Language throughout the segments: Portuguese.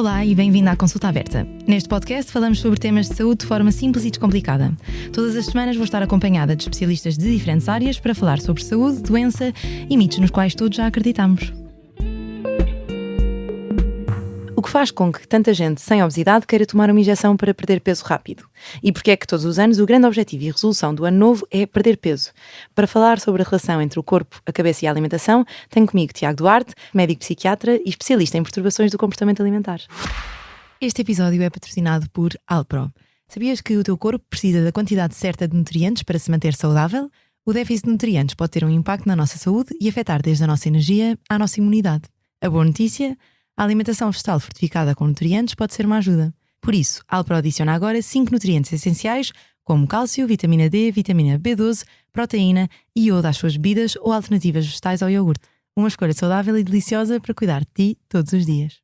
Olá e bem-vindo à Consulta Aberta. Neste podcast falamos sobre temas de saúde de forma simples e descomplicada. Todas as semanas vou estar acompanhada de especialistas de diferentes áreas para falar sobre saúde, doença e mitos nos quais todos já acreditamos. O que faz com que tanta gente sem obesidade queira tomar uma injeção para perder peso rápido? E porque é que todos os anos o grande objetivo e resolução do ano novo é perder peso? Para falar sobre a relação entre o corpo, a cabeça e a alimentação, tenho comigo Tiago Duarte, médico psiquiatra e especialista em perturbações do comportamento alimentar. Este episódio é patrocinado por Alpro. Sabias que o teu corpo precisa da quantidade certa de nutrientes para se manter saudável? O déficit de nutrientes pode ter um impacto na nossa saúde e afetar desde a nossa energia à nossa imunidade. A boa notícia? A alimentação vegetal fortificada com nutrientes pode ser uma ajuda. Por isso, Alpro adiciona agora 5 nutrientes essenciais, como cálcio, vitamina D, vitamina B12, proteína e iodo às suas bebidas ou alternativas vegetais ao iogurte. Uma escolha saudável e deliciosa para cuidar de ti todos os dias.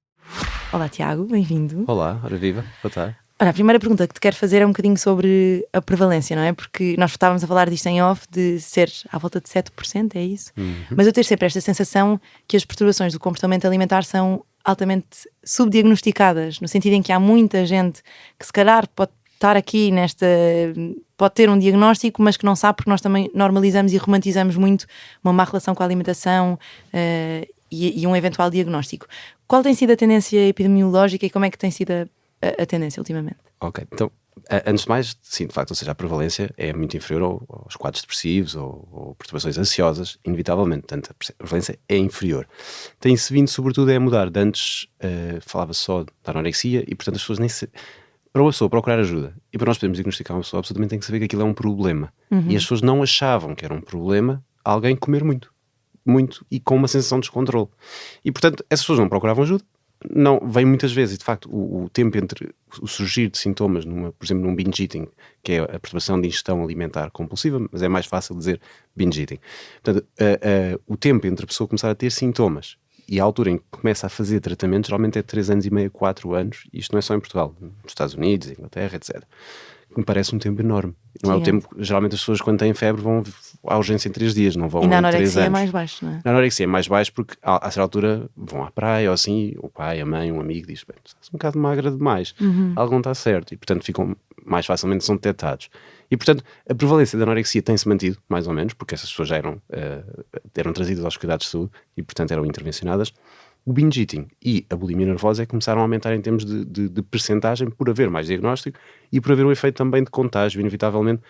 Olá Tiago, bem-vindo. Olá, ora viva, boa tarde. Ora, a primeira pergunta que te quero fazer é um bocadinho sobre a prevalência, não é? Porque nós estávamos a falar disto em off, de ser à volta de 7%, é isso? Mas eu tenho sempre esta sensação que as perturbações do comportamento alimentar são altamente subdiagnosticadas, no sentido em que há muita gente que se calhar pode estar aqui pode ter um diagnóstico, mas que não sabe, porque nós também normalizamos e romantizamos muito uma má relação com a alimentação e um eventual diagnóstico. Qual tem sido a tendência epidemiológica e como é que tem sido a tendência ultimamente? Ok, então, antes de mais, sim, de facto, ou seja, a prevalência é muito inferior aos quadros depressivos ou perturbações ansiosas, inevitavelmente, portanto, a prevalência é inferior. Tem-se vindo, sobretudo, a mudar. De antes, falava só da anorexia e, portanto, as pessoas nem se... Para uma pessoa procurar ajuda e para nós podermos diagnosticar uma pessoa, absolutamente tem que saber que aquilo é um problema. E as pessoas não achavam que era um problema alguém comer muito e com uma sensação de descontrole. E, portanto, essas pessoas não procuravam ajuda. Não, vem muitas vezes, e de facto o tempo entre o surgir de sintomas, por exemplo num binge eating, que é a perturbação de ingestão alimentar compulsiva, mas é mais fácil dizer binge eating. Portanto, o tempo entre a pessoa começar a ter sintomas e a altura em que começa a fazer tratamento, geralmente é 3 anos e meio, 4 anos, e isto não é só em Portugal, nos Estados Unidos, Inglaterra, etc. Me parece um tempo enorme. Não é o tempo, geralmente as pessoas quando têm febre vão à urgência em 3 dias, não vão em 3 anos. E na anorexia é mais baixo, não é? Na anorexia é mais baixo porque a certa altura vão à praia ou assim, o pai, a mãe, um amigo diz, bem, estás um bocado magra demais, algo não está certo, e portanto ficam mais facilmente, são detectados. E portanto a prevalência da anorexia tem-se mantido, mais ou menos, porque essas pessoas já eram trazidas aos cuidados de saúde e portanto eram intervencionadas. O binge eating e a bulimia nervosa começaram a aumentar em termos de percentagem por haver mais diagnóstico e por haver um efeito também de contágio, inevitavelmente,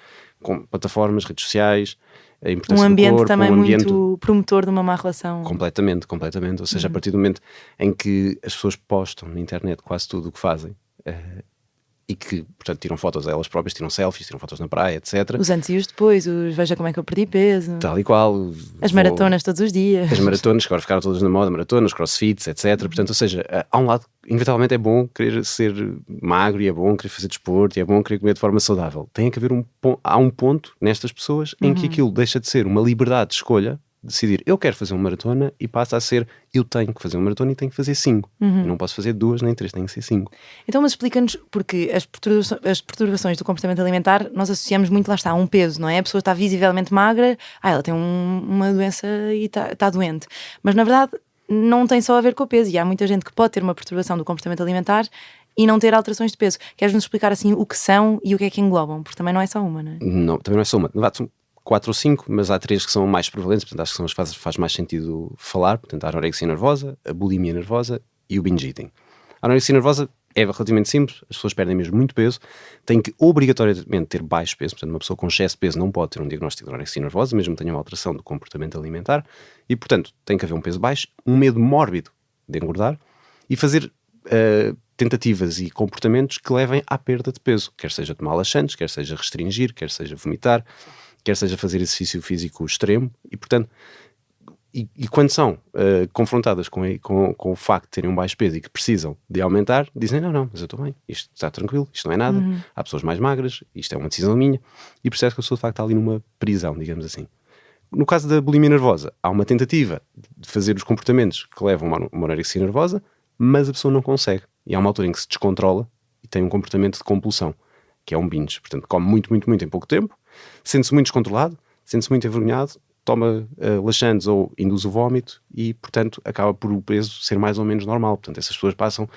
com plataformas, redes sociais, a importância um ambiente do corpo, também muito promotor de uma má relação. Completamente. Ou seja, a partir do momento em que as pessoas postam na internet quase tudo o que fazem, e que, portanto, tiram fotos delas próprias, tiram selfies, tiram fotos na praia, etc. Os antes e os depois, veja como é que eu perdi peso. Tal e qual. As maratonas todos os dias. As maratonas, que agora ficaram todas na moda, maratonas, crossfits, etc. Portanto, ou seja, há um lado, inevitavelmente é bom querer ser magro e é bom querer fazer desporto e é bom querer comer de forma saudável. Tem que haver há um ponto nestas pessoas em que aquilo deixa de ser uma liberdade de escolha, decidir, eu quero fazer uma maratona, e passa a ser, eu tenho que fazer uma maratona e tenho que fazer 5. Eu não posso fazer 2 nem 3, tem que ser 5. Então, mas explica-nos, porque as perturbações do comportamento alimentar nós associamos muito, lá está, a um peso, não é? A pessoa está visivelmente magra, ela tem uma doença e está doente. Mas na verdade não tem só a ver com o peso, e há muita gente que pode ter uma perturbação do comportamento alimentar e não ter alterações de peso. Queres-nos explicar assim o que são e o que é que englobam? Porque também não é só uma, não é? Não, também não é só uma. Na verdade, são 4 ou 5, mas há 3 que são mais prevalentes, portanto acho que são as que faz mais sentido falar. Portanto, a anorexia nervosa, a bulimia nervosa e o binge eating. A anorexia nervosa é relativamente simples, as pessoas perdem mesmo muito peso, têm que obrigatoriamente ter baixo peso, portanto uma pessoa com excesso de peso não pode ter um diagnóstico de anorexia nervosa, mesmo que tenha uma alteração do comportamento alimentar, e portanto tem que haver um peso baixo, um medo mórbido de engordar e fazer tentativas e comportamentos que levem à perda de peso, quer seja tomar laxantes, quer seja restringir, quer seja vomitar, quer seja fazer exercício físico extremo, e portanto, e quando são confrontadas com o facto de terem um baixo peso e que precisam de aumentar, dizem, não, mas eu estou bem, isto está tranquilo, isto não é nada, há pessoas mais magras, isto é uma decisão minha, e percebe que a pessoa de facto está ali numa prisão, digamos assim. No caso da bulimia nervosa, há uma tentativa de fazer os comportamentos que levam a uma anorexia nervosa, mas a pessoa não consegue, e há uma altura em que se descontrola e tem um comportamento de compulsão, que é um binge, portanto come muito em pouco tempo, sente-se muito descontrolado, sente-se muito envergonhado, toma laxantes ou induz o vómito e, portanto, acaba por o peso ser mais ou menos normal. Portanto, essas pessoas passam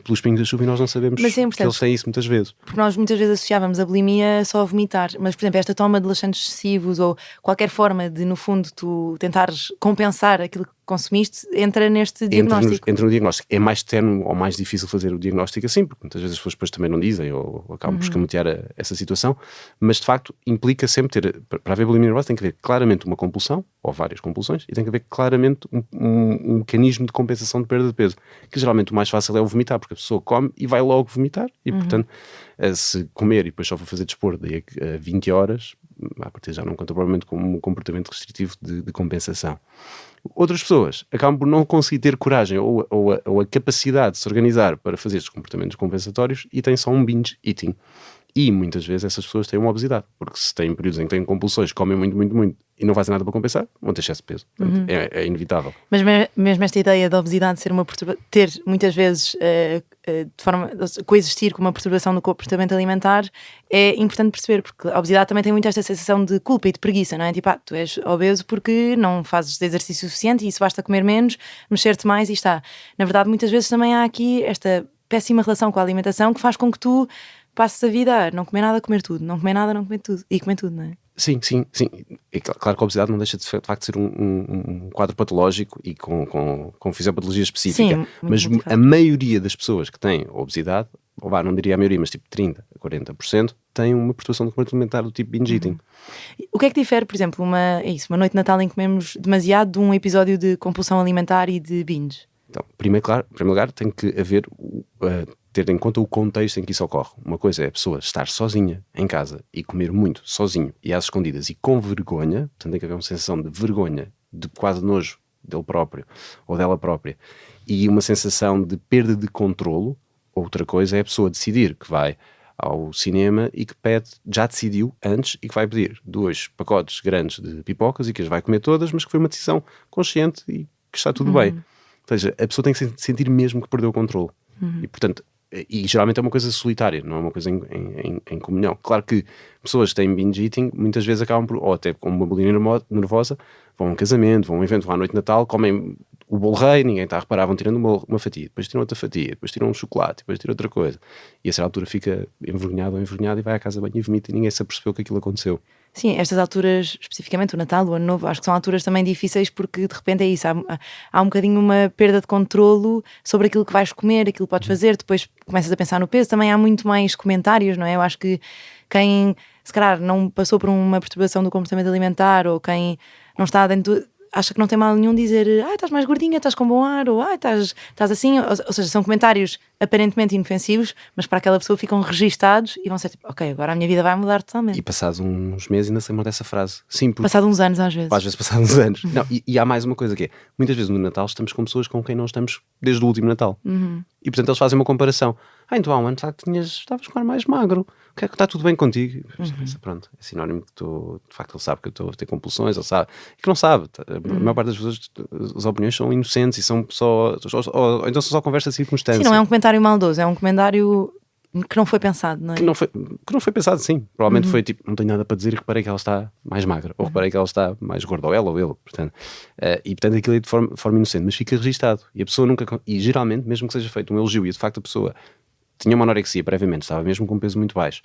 pelos pingos da chuva e nós não sabemos Mas é que importante, eles têm isso muitas vezes. porque nós muitas vezes associávamos a bulimia só a vomitar, mas por exemplo esta toma de laxantes excessivos ou qualquer forma de no fundo tu tentares compensar aquilo que consumiste entra neste diagnóstico. Entra no diagnóstico. É mais terno ou mais difícil fazer o diagnóstico assim, porque muitas vezes as pessoas depois também não dizem ou acabam por escamotear essa situação, mas de facto implica sempre ter, para haver bulimia nervosa tem que haver claramente uma compulsão, ou várias compulsões, e tem que haver claramente um mecanismo de compensação de perda de peso, que geralmente o mais fácil é o vomitar, porque a pessoa come e vai logo vomitar, e portanto se comer e depois só for fazer desporto daí a 20 horas, a partir já não conta provavelmente como um comportamento restritivo de compensação. Outras pessoas acabam por não conseguir ter coragem ou a capacidade de se organizar para fazer estes comportamentos compensatórios e têm só um binge eating. E muitas vezes essas pessoas têm uma obesidade, porque se têm períodos em que têm compulsões, comem muito e não fazem nada para compensar, vão ter excesso de peso. Portanto, é inevitável. Mas mesmo esta ideia da obesidade ser ter muitas vezes de forma coexistir com uma perturbação do comportamento alimentar é importante perceber, porque a obesidade também tem muito esta sensação de culpa e de preguiça, não é? Tipo, tu és obeso porque não fazes exercício suficiente e isso basta comer menos, mexer-te mais e está. Na verdade, muitas vezes também há aqui esta péssima relação com a alimentação que faz com que tu passes a vida a não comer nada, comer tudo, não comer nada, não comer tudo e comer tudo, não é? Sim. É claro que a obesidade não deixa de facto ser um quadro patológico e com fisiopatologia específica. Sim, mas a maioria das pessoas que têm obesidade, ou não diria a maioria, mas tipo 30% a 40%, têm uma perturbação do comportamento alimentar do tipo binge eating. O que é que difere, por exemplo, uma noite de Natal em que comemos demasiado de um episódio de compulsão alimentar e de binge? Então, em primeiro lugar, tem que haver ter em conta o contexto em que isso ocorre. Uma coisa é a pessoa estar sozinha em casa e comer muito sozinho e às escondidas e com vergonha, portanto tem que haver uma sensação de vergonha, de quase nojo dele próprio ou dela própria, e uma sensação de perda de controlo. Outra coisa é a pessoa decidir que vai ao cinema e que já decidiu antes e que vai pedir 2 pacotes grandes de pipocas e que as vai comer todas, mas que foi uma decisão consciente e que está tudo bem. Ou seja, a pessoa tem que sentir mesmo que perdeu o controle. E portanto, e geralmente é uma coisa solitária, não é uma coisa em comunhão. Claro que pessoas que têm binge eating muitas vezes acabam por, ou até com uma bulimia nervosa, vão a um casamento, vão a um evento, vão à noite de Natal, comem o bolo rei, ninguém está a reparar, vão tirando uma fatia, depois tiram outra fatia, depois tiram um chocolate, depois tiram outra coisa. E a certa altura fica envergonhado ou envergonhado e vai à casa bem e vomita e ninguém se apercebeu que aquilo aconteceu. Sim, estas alturas, especificamente o Natal, o Ano Novo, acho que são alturas também difíceis porque de repente é isso, há um bocadinho uma perda de controlo sobre aquilo que vais comer, aquilo que podes fazer, depois começas a pensar no peso, também há muito mais comentários, não é? Eu acho que quem, se calhar, não passou por uma perturbação do comportamento alimentar ou quem não está dentro acha que não tem mal nenhum dizer estás mais gordinha, estás com bom ar, ou estás assim, ou seja, são comentários aparentemente inofensivos, mas para aquela pessoa ficam registados e vão ser tipo, ok, agora a minha vida vai mudar totalmente. E passados uns meses ainda se lembram dessa frase. Sim, passado uns anos às vezes. Às vezes passados uns anos. Não, e há mais uma coisa que é, muitas vezes no Natal estamos com pessoas com quem não estamos desde o último Natal. E portanto eles fazem uma comparação. Então há um ano estavas com ar mais magro, o que é que está tudo bem contigo? Pronto, é sinónimo que de facto ele sabe que eu estou a ter compulsões, ele sabe, e que não sabe. A maior parte das pessoas, as opiniões são inocentes e são só, ou então são só conversas de circunstância. Sim, não é um comentário maldoso, é um comentário que não foi pensado, não é? Que não foi pensado, sim. Provavelmente foi tipo, não tenho nada para dizer e reparei que ela está mais magra, ou reparei que ela está mais gorda, ou ela ou ele, portanto. E portanto aquilo é de forma inocente, mas fica registado. E a pessoa nunca, e geralmente, mesmo que seja feito um elogio e de facto a pessoa tinha uma anorexia previamente, estava mesmo com um peso muito baixo,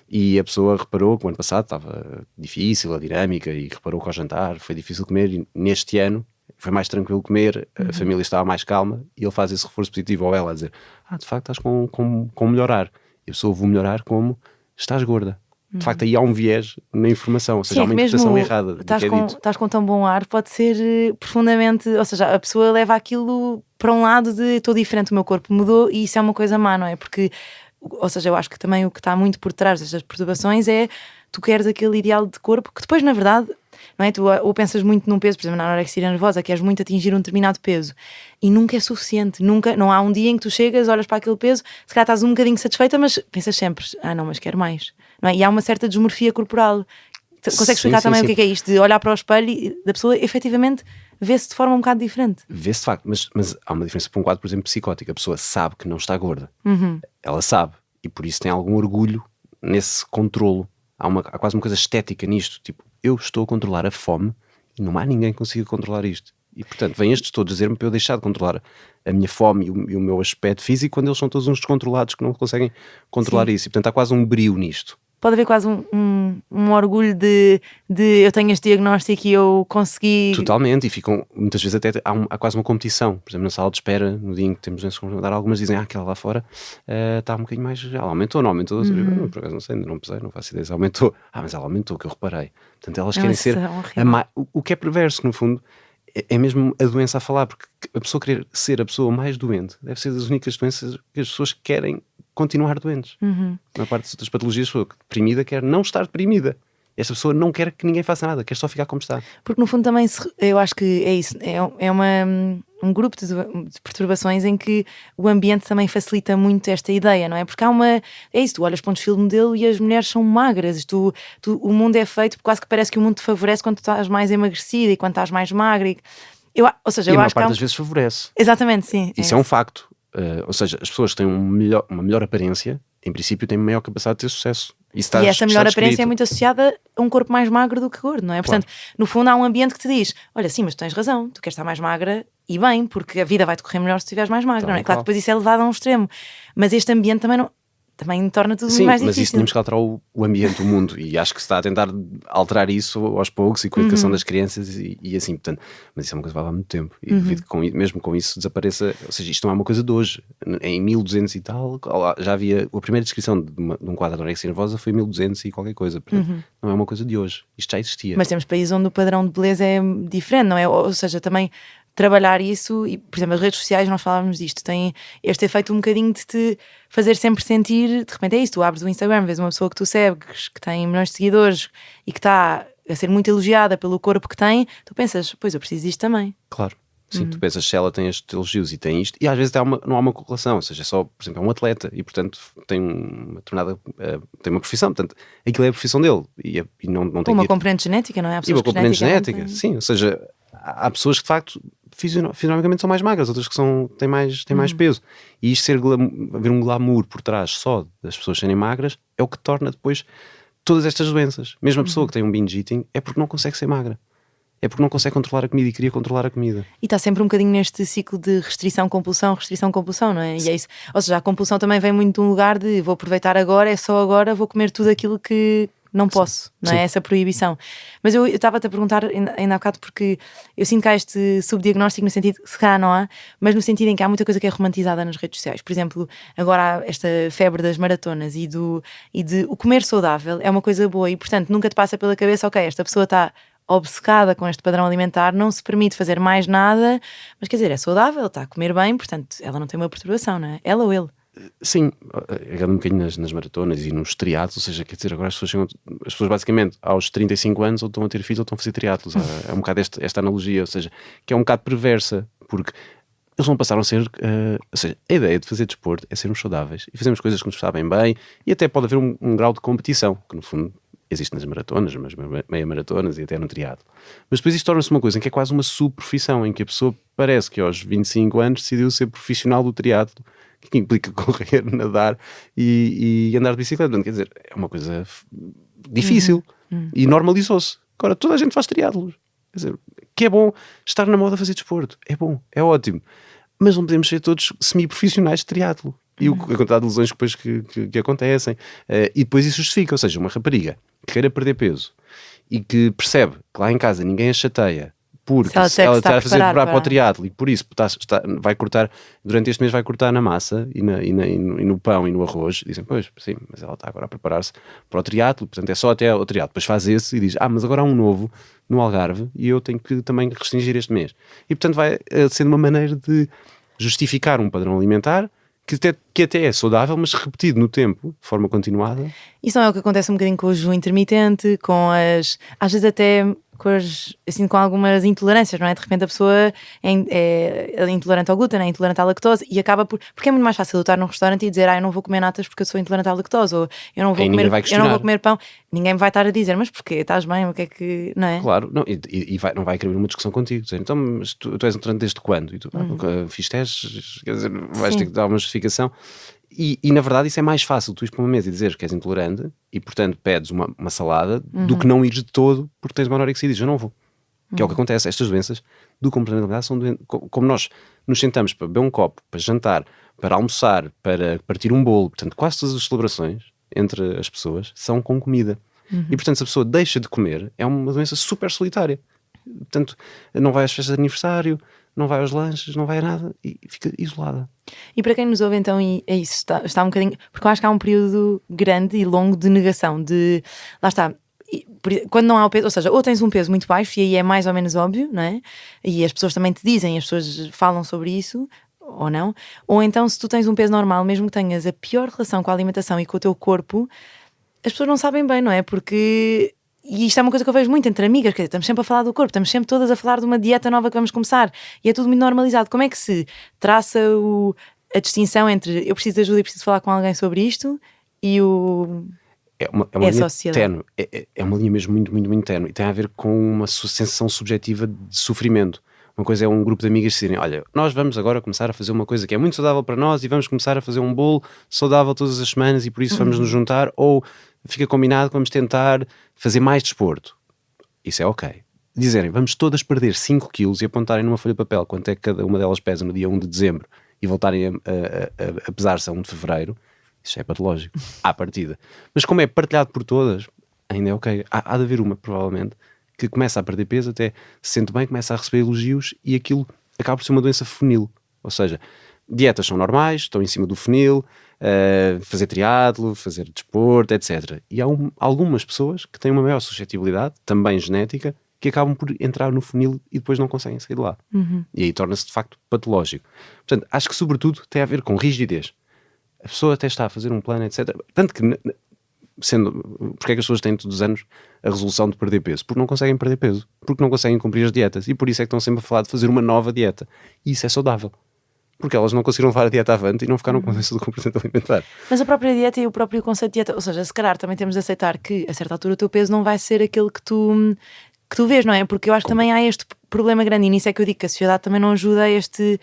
e a pessoa reparou que o ano passado estava difícil a dinâmica e reparou que ao jantar foi difícil comer e neste ano foi mais tranquilo comer, a família estava mais calma e ele faz esse reforço positivo ou ela a dizer, de facto estás com melhorar, e a pessoa vou melhorar como estás gorda. De facto aí há um viés na informação, ou seja, há uma interpretação errada do que é dito. Estás com tão bom ar, pode ser profundamente, ou seja, a pessoa leva aquilo para um lado de estou diferente, o meu corpo mudou e isso é uma coisa má, não é? Porque, ou seja, eu acho que também o que está muito por trás destas perturbações é tu queres aquele ideal de corpo que depois na verdade, não é? Tu ou pensas muito num peso, por exemplo na anorexia nervosa, queres muito atingir um determinado peso e nunca é suficiente, não há um dia em que tu chegas, olhas para aquele peso, se calhar estás um bocadinho satisfeita, mas pensas sempre, não, mas quero mais, não é? E há uma certa desmorfia corporal. Consegues explicar também o que é isso, de olhar para o espelho e da pessoa efetivamente vê-se de forma um bocado diferente? Vê-se de facto, mas há uma diferença para um quadro, por exemplo, psicótico. A pessoa sabe que não está gorda, ela sabe, e por isso tem algum orgulho nesse controlo. Há quase uma coisa estética nisto, tipo, eu estou a controlar a fome e não há ninguém que consiga controlar isto. E portanto, vêm estes todos dizer-me para eu deixar de controlar a minha fome e o meu aspecto físico, quando eles são todos uns descontrolados que não conseguem controlar isso. E portanto há quase um brio nisto. Pode haver quase um orgulho de eu tenho este diagnóstico e eu consegui... Totalmente, e ficam, muitas vezes até há quase uma competição. Por exemplo, na sala de espera, no dia em que temos doenças com dar, algumas dizem, aquela lá fora está um bocadinho mais... Ela aumentou, não aumentou? Eu, por acaso não sei, ainda não pesei, não faço ideia se aumentou. Mas ela aumentou, que eu reparei. Portanto, elas querem ser... O que é perverso, no fundo, é mesmo a doença a falar, porque a pessoa querer ser a pessoa mais doente deve ser das únicas doenças que as pessoas querem continuar doentes. Na parte das patologias, a pessoa deprimida quer não estar deprimida. Esta pessoa não quer que ninguém faça nada, quer só ficar como está. Porque no fundo também, eu acho que é isso, é um grupo de perturbações em que o ambiente também facilita muito esta ideia, não é? Porque é isso, tu olhas para um desfile de modelo e as mulheres são magras, o mundo é feito, quase que parece que o mundo te favorece quando tu estás mais emagrecida e quando estás mais magra. Ou seja, eu a acho que das vezes favorece. Exatamente, sim. Isso é um facto. Ou seja, as pessoas que têm uma melhor aparência, em princípio, têm maior capacidade de ter sucesso. E essa melhor aparência é muito associada a um corpo mais magro do que gordo, não é? Portanto, no fundo há um ambiente que te diz, olha, sim, mas tu tens razão, tu queres estar mais magra e bem, porque a vida vai-te correr melhor se estiveres mais magra, não é? Claro que depois isso é levado a um extremo, mas este ambiente também torna tudo muito mais difícil. Sim, mas isso tínhamos que alterar o ambiente, o mundo, e acho que se está a tentar alterar isso aos poucos e com a educação das crianças e assim, portanto, mas isso é uma coisa que vai levar muito tempo e duvido que mesmo com isso desapareça, ou seja, isto não é uma coisa de hoje. Em 1200 e tal, já havia, a primeira descrição de um quadro de anorexia nervosa foi em 1200 e qualquer coisa, portanto, não é uma coisa de hoje, isto já existia. Mas temos países onde o padrão de beleza é diferente, não é? Ou seja, também trabalhar isso, e por exemplo as redes sociais, nós falávamos disto, tem este efeito um bocadinho de te fazer sempre sentir, de repente é isso, tu abres o Instagram, vês uma pessoa que tu segues, que tem milhões de seguidores e que está a ser muito elogiada pelo corpo que tem, tu pensas, pois eu preciso disto também. Claro. Sim, tu pensas se ela tem estes elogios e tem isto, e às vezes não há uma correlação, ou seja, é só, por exemplo, é um atleta e portanto tem uma profissão, portanto aquilo é a profissão dele e não tem uma componente genética, não é? E uma componente genética, sim, ou seja, há pessoas que de facto fisionomicamente são mais magras, outras que têm mais peso, e isto haver um glamour por trás só das pessoas serem magras é o que torna depois todas estas doenças. Mesmo a pessoa que tem um binge eating é porque não consegue ser magra. É porque não consegue controlar a comida e queria controlar a comida. E está sempre um bocadinho neste ciclo de restrição-compulsão, não é? E é isso. Ou seja, a compulsão também vem muito de um lugar de vou aproveitar agora, é só agora, vou comer tudo aquilo que não posso, não é? Essa proibição. Mas eu estava-te a perguntar ainda há bocado porque eu sinto que há este subdiagnóstico no sentido, se calhar não há, mas no sentido em que há muita coisa que é romantizada nas redes sociais. Por exemplo, agora há esta febre das maratonas e de o comer saudável é uma coisa boa e portanto nunca te passa pela cabeça, ok, esta pessoa está obcecada com este padrão alimentar, não se permite fazer mais nada, mas quer dizer, é saudável, está a comer bem, portanto ela não tem uma perturbação, não é? Ela ou ele. Sim, agarrando um bocadinho nas maratonas e nos triatlos, ou seja, quer dizer, agora as pessoas basicamente aos 35 anos ou estão a ter filhos ou estão a fazer triatlos. É um bocado esta analogia, ou seja, que é um bocado perversa, porque eles não passaram a ser, ou seja, a ideia de fazer desporto é sermos saudáveis e fazermos coisas que nos sabem bem e até pode haver um grau de competição, que no fundo existe nas maratonas, mas meia maratonas e até no triatlo. Mas depois isto torna-se uma coisa em que é quase uma subprofissão, em que a pessoa parece que aos 25 anos decidiu ser profissional do triatlo, que implica correr, nadar e andar de bicicleta. Portanto, quer dizer, é uma coisa difícil e normalizou-se. Agora toda a gente faz triatlos. Quer dizer, que é bom estar na moda a fazer desporto. É bom, é ótimo. Mas não podemos ser todos semi-profissionais de triatlo. E a quantidade de lesões depois que acontecem. E depois isso justifica. Ou seja, uma rapariga que queira perder peso e que percebe que lá em casa ninguém a chateia porque ela está a fazer para o triatlo e por isso vai cortar, durante este mês vai cortar na massa e no pão e no arroz, dizem, pois, sim, mas ela está agora a preparar-se para o triatlo, portanto é só até ao triatlo, depois faz esse e diz, mas agora há um novo no Algarve e eu tenho que também restringir este mês. E portanto vai sendo uma maneira de justificar um padrão alimentar que até é saudável, mas repetido no tempo, de forma continuada. Isso não é o que acontece um bocadinho com o jejum intermitente, às vezes até com algumas intolerâncias, não é? De repente a pessoa é intolerante ao glúten, é intolerante à lactose e acaba porque é muito mais fácil eu estar num restaurante e dizer, eu não vou comer natas porque eu sou intolerante à lactose, ou eu não vou comer pão. Ninguém vai estar a dizer, mas porquê? Estás bem? O que é que... Não é? Claro, não, não vai querer uma discussão contigo, dizer, então, mas tu és intolerante desde quando? E tu, fiz testes, quer dizer, vais ter que dar uma justificação. E na verdade isso é mais fácil tu ires para uma mesa e dizeres que és intolerante e portanto pedes uma salada do que não ires de todo porque tens uma anorexia e dizes eu não vou. Que é o que acontece. Estas doenças do comportamento alimentar são como nós nos sentamos para beber um copo, para jantar, para almoçar, para partir um bolo. Portanto, quase todas as celebrações entre as pessoas são com comida. E, portanto, se a pessoa deixa de comer, é uma doença super solitária. Portanto, não vai às festas de aniversário, não vai aos lanches, não vai a nada e fica isolada. E para quem nos ouve, então, e é isso, está um bocadinho... Porque eu acho que há um período grande e longo de negação, de... Lá está... Quando não há o peso, ou seja, ou tens um peso muito baixo e aí é mais ou menos óbvio, não é? E as pessoas também te dizem, as pessoas falam sobre isso, ou não. Ou então, se tu tens um peso normal, mesmo que tenhas a pior relação com a alimentação e com o teu corpo, as pessoas não sabem bem, não é? Porque... E isto é uma coisa que eu vejo muito entre amigas, quer dizer, estamos sempre a falar do corpo, estamos sempre todas a falar de uma dieta nova que vamos começar e é tudo muito normalizado. Como é que se traça a distinção entre eu preciso de ajuda e preciso falar com alguém sobre isto e o... É uma linha ténue, é uma linha mesmo muito, muito, muito ténue e tem a ver com uma sensação subjetiva de sofrimento. Uma coisa é um grupo de amigas dizerem, olha, nós vamos agora começar a fazer uma coisa que é muito saudável para nós e vamos começar a fazer um bolo saudável todas as semanas e por isso vamos nos juntar, ou fica combinado que vamos tentar fazer mais desporto. Isso é ok. Dizerem, vamos todas perder 5 quilos e apontarem numa folha de papel quanto é que cada uma delas pesa no dia 1 de dezembro e voltarem a pesar-se a 1 de fevereiro, isso é patológico, à partida. Mas como é partilhado por todas, ainda é ok. Há de haver uma, provavelmente, que começa a perder peso, até se sente bem, começa a receber elogios e aquilo acaba por ser uma doença funil. Ou seja, dietas são normais, estão em cima do funil, fazer triatlo, fazer desporto, etc. E há algumas pessoas que têm uma maior suscetibilidade, também genética, que acabam por entrar no funil e depois não conseguem sair de lá. E aí torna-se de facto patológico. Portanto, acho que sobretudo tem a ver com rigidez. A pessoa até está a fazer um plano, etc. Tanto que, porque é que as pessoas têm todos os anos a resolução de perder peso? Porque não conseguem perder peso, porque não conseguem cumprir as dietas e por isso é que estão sempre a falar de fazer uma nova dieta. E isso é saudável. Porque elas não conseguiram levar a dieta avante e não ficaram com a doença do comportamento alimentar. Mas a própria dieta e o próprio conceito de dieta, ou seja, se calhar também temos de aceitar que a certa altura o teu peso não vai ser aquele que tu vês, não é? Porque eu acho que também há este problema grande e nisso é que eu digo que a sociedade também não ajuda a este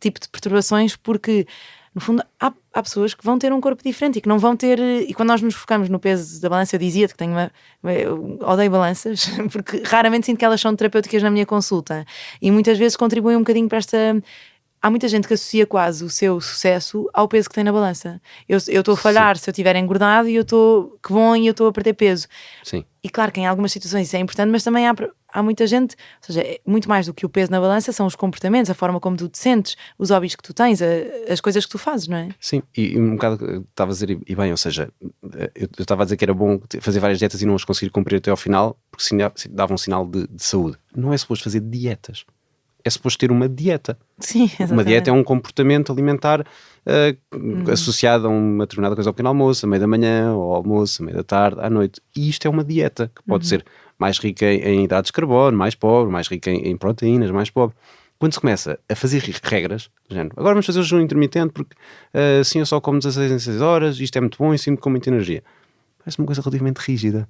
tipo de perturbações, porque no fundo há pessoas que vão ter um corpo diferente e que não vão ter, e quando nós nos focamos no peso da balança, eu dizia que eu odeio balanças porque raramente sinto que elas são terapêuticas na minha consulta e muitas vezes contribuem um bocadinho para esta... Há muita gente que associa quase o seu sucesso ao peso que tem na balança. Eu estou a falhar se eu estiver engordado e eu estou, que bom, e eu estou a perder peso. Sim. E claro que em algumas situações isso é importante, mas também há muita gente, ou seja, muito mais do que o peso na balança são os comportamentos, a forma como tu te sentes, os hobbies que tu tens, as coisas que tu fazes, não é? Sim, e um bocado estava a dizer, e bem, ou seja, eu estava a dizer que era bom fazer várias dietas e não as conseguir cumprir até ao final, porque dava um sinal de saúde. Não é suposto fazer dietas. É suposto ter uma dieta. Sim, exatamente. Uma dieta é um comportamento alimentar associado a uma determinada coisa ao pequeno almoço, a meio da manhã, ao almoço, a meio da tarde, à noite. E isto é uma dieta que pode ser mais rica em hidratos de carbono, mais pobre, mais rica em proteínas, mais pobre. Quando se começa a fazer regras, do género, agora vamos fazer o jejum intermitente porque assim eu só como 16 em 6 horas, isto é muito bom e sinto com muita energia. Parece uma coisa relativamente rígida.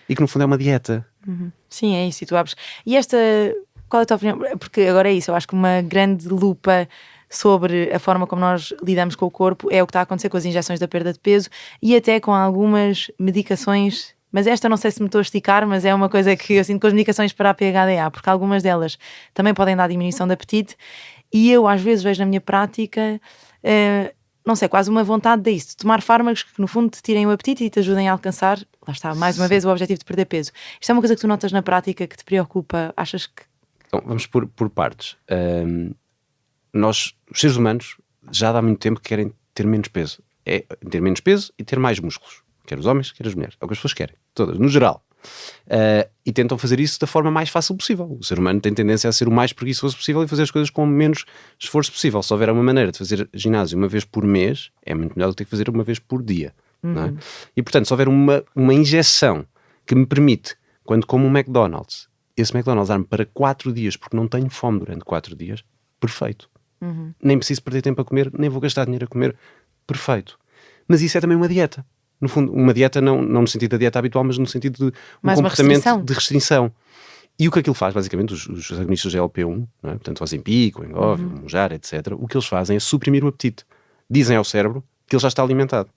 E que no fundo é uma dieta. Sim, é isso. E tu abres. E esta... Qual é a tua opinião? Porque agora é isso, eu acho que uma grande lupa sobre a forma como nós lidamos com o corpo é o que está a acontecer com as injeções da perda de peso e até com algumas medicações, mas esta não sei se me estou a esticar, mas é uma coisa que eu sinto com as medicações para a PHDA, porque algumas delas também podem dar diminuição de apetite e eu às vezes vejo na minha prática, não sei, quase uma vontade disso, de tomar fármacos que no fundo te tirem o apetite e te ajudem a alcançar, lá está, mais uma vez o objetivo de perder peso. Isto é uma coisa que tu notas na prática, que te preocupa, achas que... Então, vamos por partes. Nós, os seres humanos, já há muito tempo que querem ter menos peso. É ter menos peso e ter mais músculos. Quer os homens, quer as mulheres. É o que as pessoas querem. Todas, no geral. E tentam fazer isso da forma mais fácil possível. O ser humano tem tendência a ser o mais preguiçoso possível e fazer as coisas com o menos esforço possível. Se houver uma maneira de fazer ginásio uma vez por mês, é muito melhor do que ter que fazer uma vez por dia. Não é? E portanto, se houver uma injeção que me permite, quando como um McDonald's, esse McDonald's dar-me para 4 dias, porque não tenho fome durante 4 dias, perfeito. Nem preciso perder tempo a comer, nem vou gastar dinheiro a comer, perfeito. Mas isso é também uma dieta. No fundo, uma dieta não no sentido da dieta habitual, mas no sentido de um comportamento de restrição. E o que aquilo faz, basicamente, os agonistas GLP-1, não é? Portanto, o Ozempic, o Wegovy, o Mounjaro, etc., o que eles fazem é suprimir o apetite. Dizem ao cérebro que ele já está alimentado.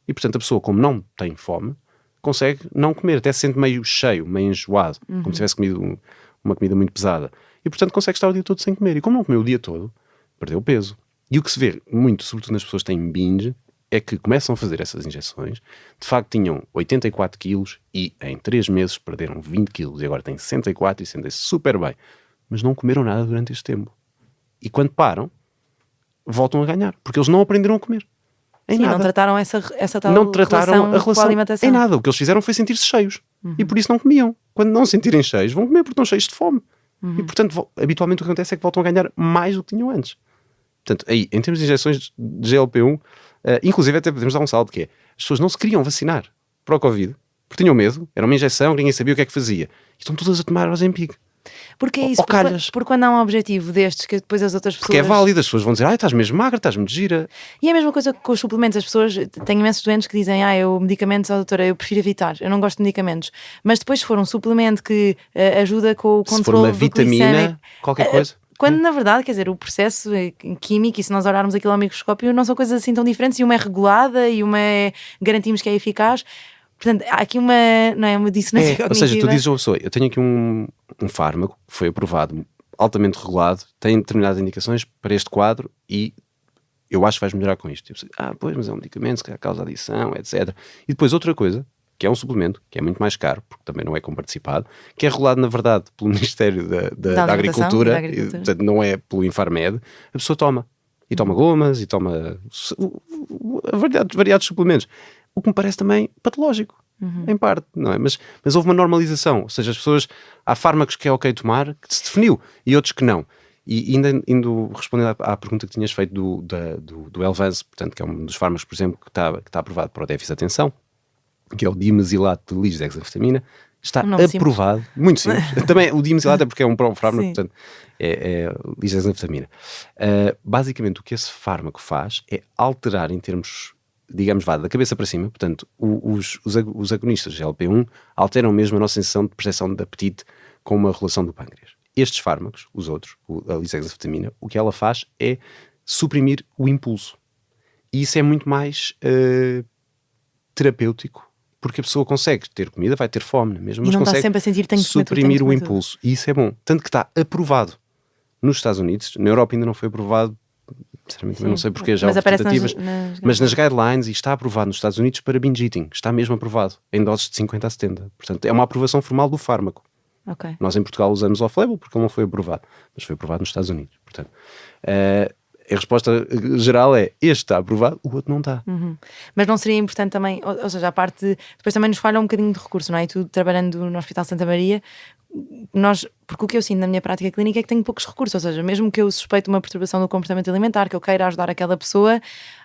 E, portanto, a pessoa, como não tem fome, consegue não comer, até se sente meio cheio, meio enjoado, como se tivesse comido uma comida muito pesada. E portanto consegue estar o dia todo sem comer. E como não comeu o dia todo, perdeu peso. E o que se vê muito, sobretudo nas pessoas que têm binge, é que começam a fazer essas injeções, de facto tinham 84 quilos e em 3 meses perderam 20 quilos e agora têm 64 e sentem-se super bem. Mas não comeram nada durante este tempo. E quando param, voltam a ganhar, porque eles não aprenderam a comer. Sim, nada. não trataram essa tal não trataram relação com a alimentação. em nada. O que eles fizeram foi sentir-se cheios. E por isso não comiam. Quando não se sentirem cheios, vão comer porque estão cheios de fome. E portanto, habitualmente o que acontece é que voltam a ganhar mais do que tinham antes. Portanto, aí, em termos de injeções de GLP-1, inclusive até podemos dar um salto, que é, as pessoas não se queriam vacinar para o Covid, porque tinham medo, era uma injeção, ninguém sabia o que é que fazia. E estão todas a tomar Ozempic. Porque é isso, porque quando há um objetivo destes, que depois as outras pessoas... Porque é válido, as pessoas vão dizer, estás mesmo magra, estás muito gira. E é a mesma coisa com os suplementos, as pessoas, tenho imensos doentes que dizem, eu medicamentos, doutora, eu prefiro evitar, eu não gosto de medicamentos. Mas depois se for um suplemento que ajuda com o controle do se for uma vitamina, glicémico, qualquer coisa. Quando na verdade, quer dizer, o processo químico, e se nós olharmos aquilo ao microscópio, não são coisas assim tão diferentes, e uma é regulada e uma garantimos que é eficaz. Portanto, há aqui uma dissonância cognitiva. Ou seja, tu dizes a pessoa, eu tenho aqui um fármaco que foi aprovado, altamente regulado, tem determinadas indicações para este quadro e eu acho que vais melhorar com isto. Pois, mas é um medicamento, se calhar causa adição, etc. E depois outra coisa, que é um suplemento, que é muito mais caro, porque também não é comparticipado, que é regulado, na verdade, pelo Ministério da Agricultura, e, portanto, não é pelo Infarmed, a pessoa toma. E toma gomas, e toma variados suplementos. O que me parece também patológico, em parte, não é? Mas houve uma normalização, ou seja, as pessoas, há fármacos que é ok tomar, que se definiu, e outros que não. E ainda indo respondendo à pergunta que tinhas feito do Elvanse, portanto, que é um dos fármacos, por exemplo, que está aprovado para o déficit de atenção, que é o dimesilato de lisdexanfetamina, está aprovado, simples. Muito simples. Também o dimesilato é porque é um próprio fármaco, portanto, é lisdexanfetamina. Basicamente, o que esse fármaco faz é alterar em termos, digamos, da cabeça para cima, portanto, os agonistas de GLP-1 alteram mesmo a nossa sensação de percepção de apetite com uma regulação do pâncreas. Estes fármacos, os outros, a lisdexanfetamina, o que ela faz é suprimir o impulso. E isso é muito mais terapêutico, porque a pessoa consegue ter comida, vai ter fome, mesmo, mas não consegue está sempre a sentir que suprimir o impulso. E isso é bom. Tanto que está aprovado nos Estados Unidos, na Europa ainda não foi aprovado, sinceramente também não sei porque, já houve tentativas, mas nas guidelines, e está aprovado nos Estados Unidos para binge eating, está mesmo aprovado, em doses de 50 a 70. Portanto, é uma aprovação formal do fármaco. Okay. Nós em Portugal usamos off-label porque ele não foi aprovado, mas foi aprovado nos Estados Unidos. Portanto, a resposta geral é, este está aprovado, o outro não está. Mas não seria importante também, ou seja, a parte, depois também nos falha um bocadinho de recurso, não é? E tu trabalhando no Hospital Santa Maria, porque o que eu sinto na minha prática clínica é que tenho poucos recursos, ou seja, mesmo que eu suspeite uma perturbação do comportamento alimentar, que eu queira ajudar aquela pessoa,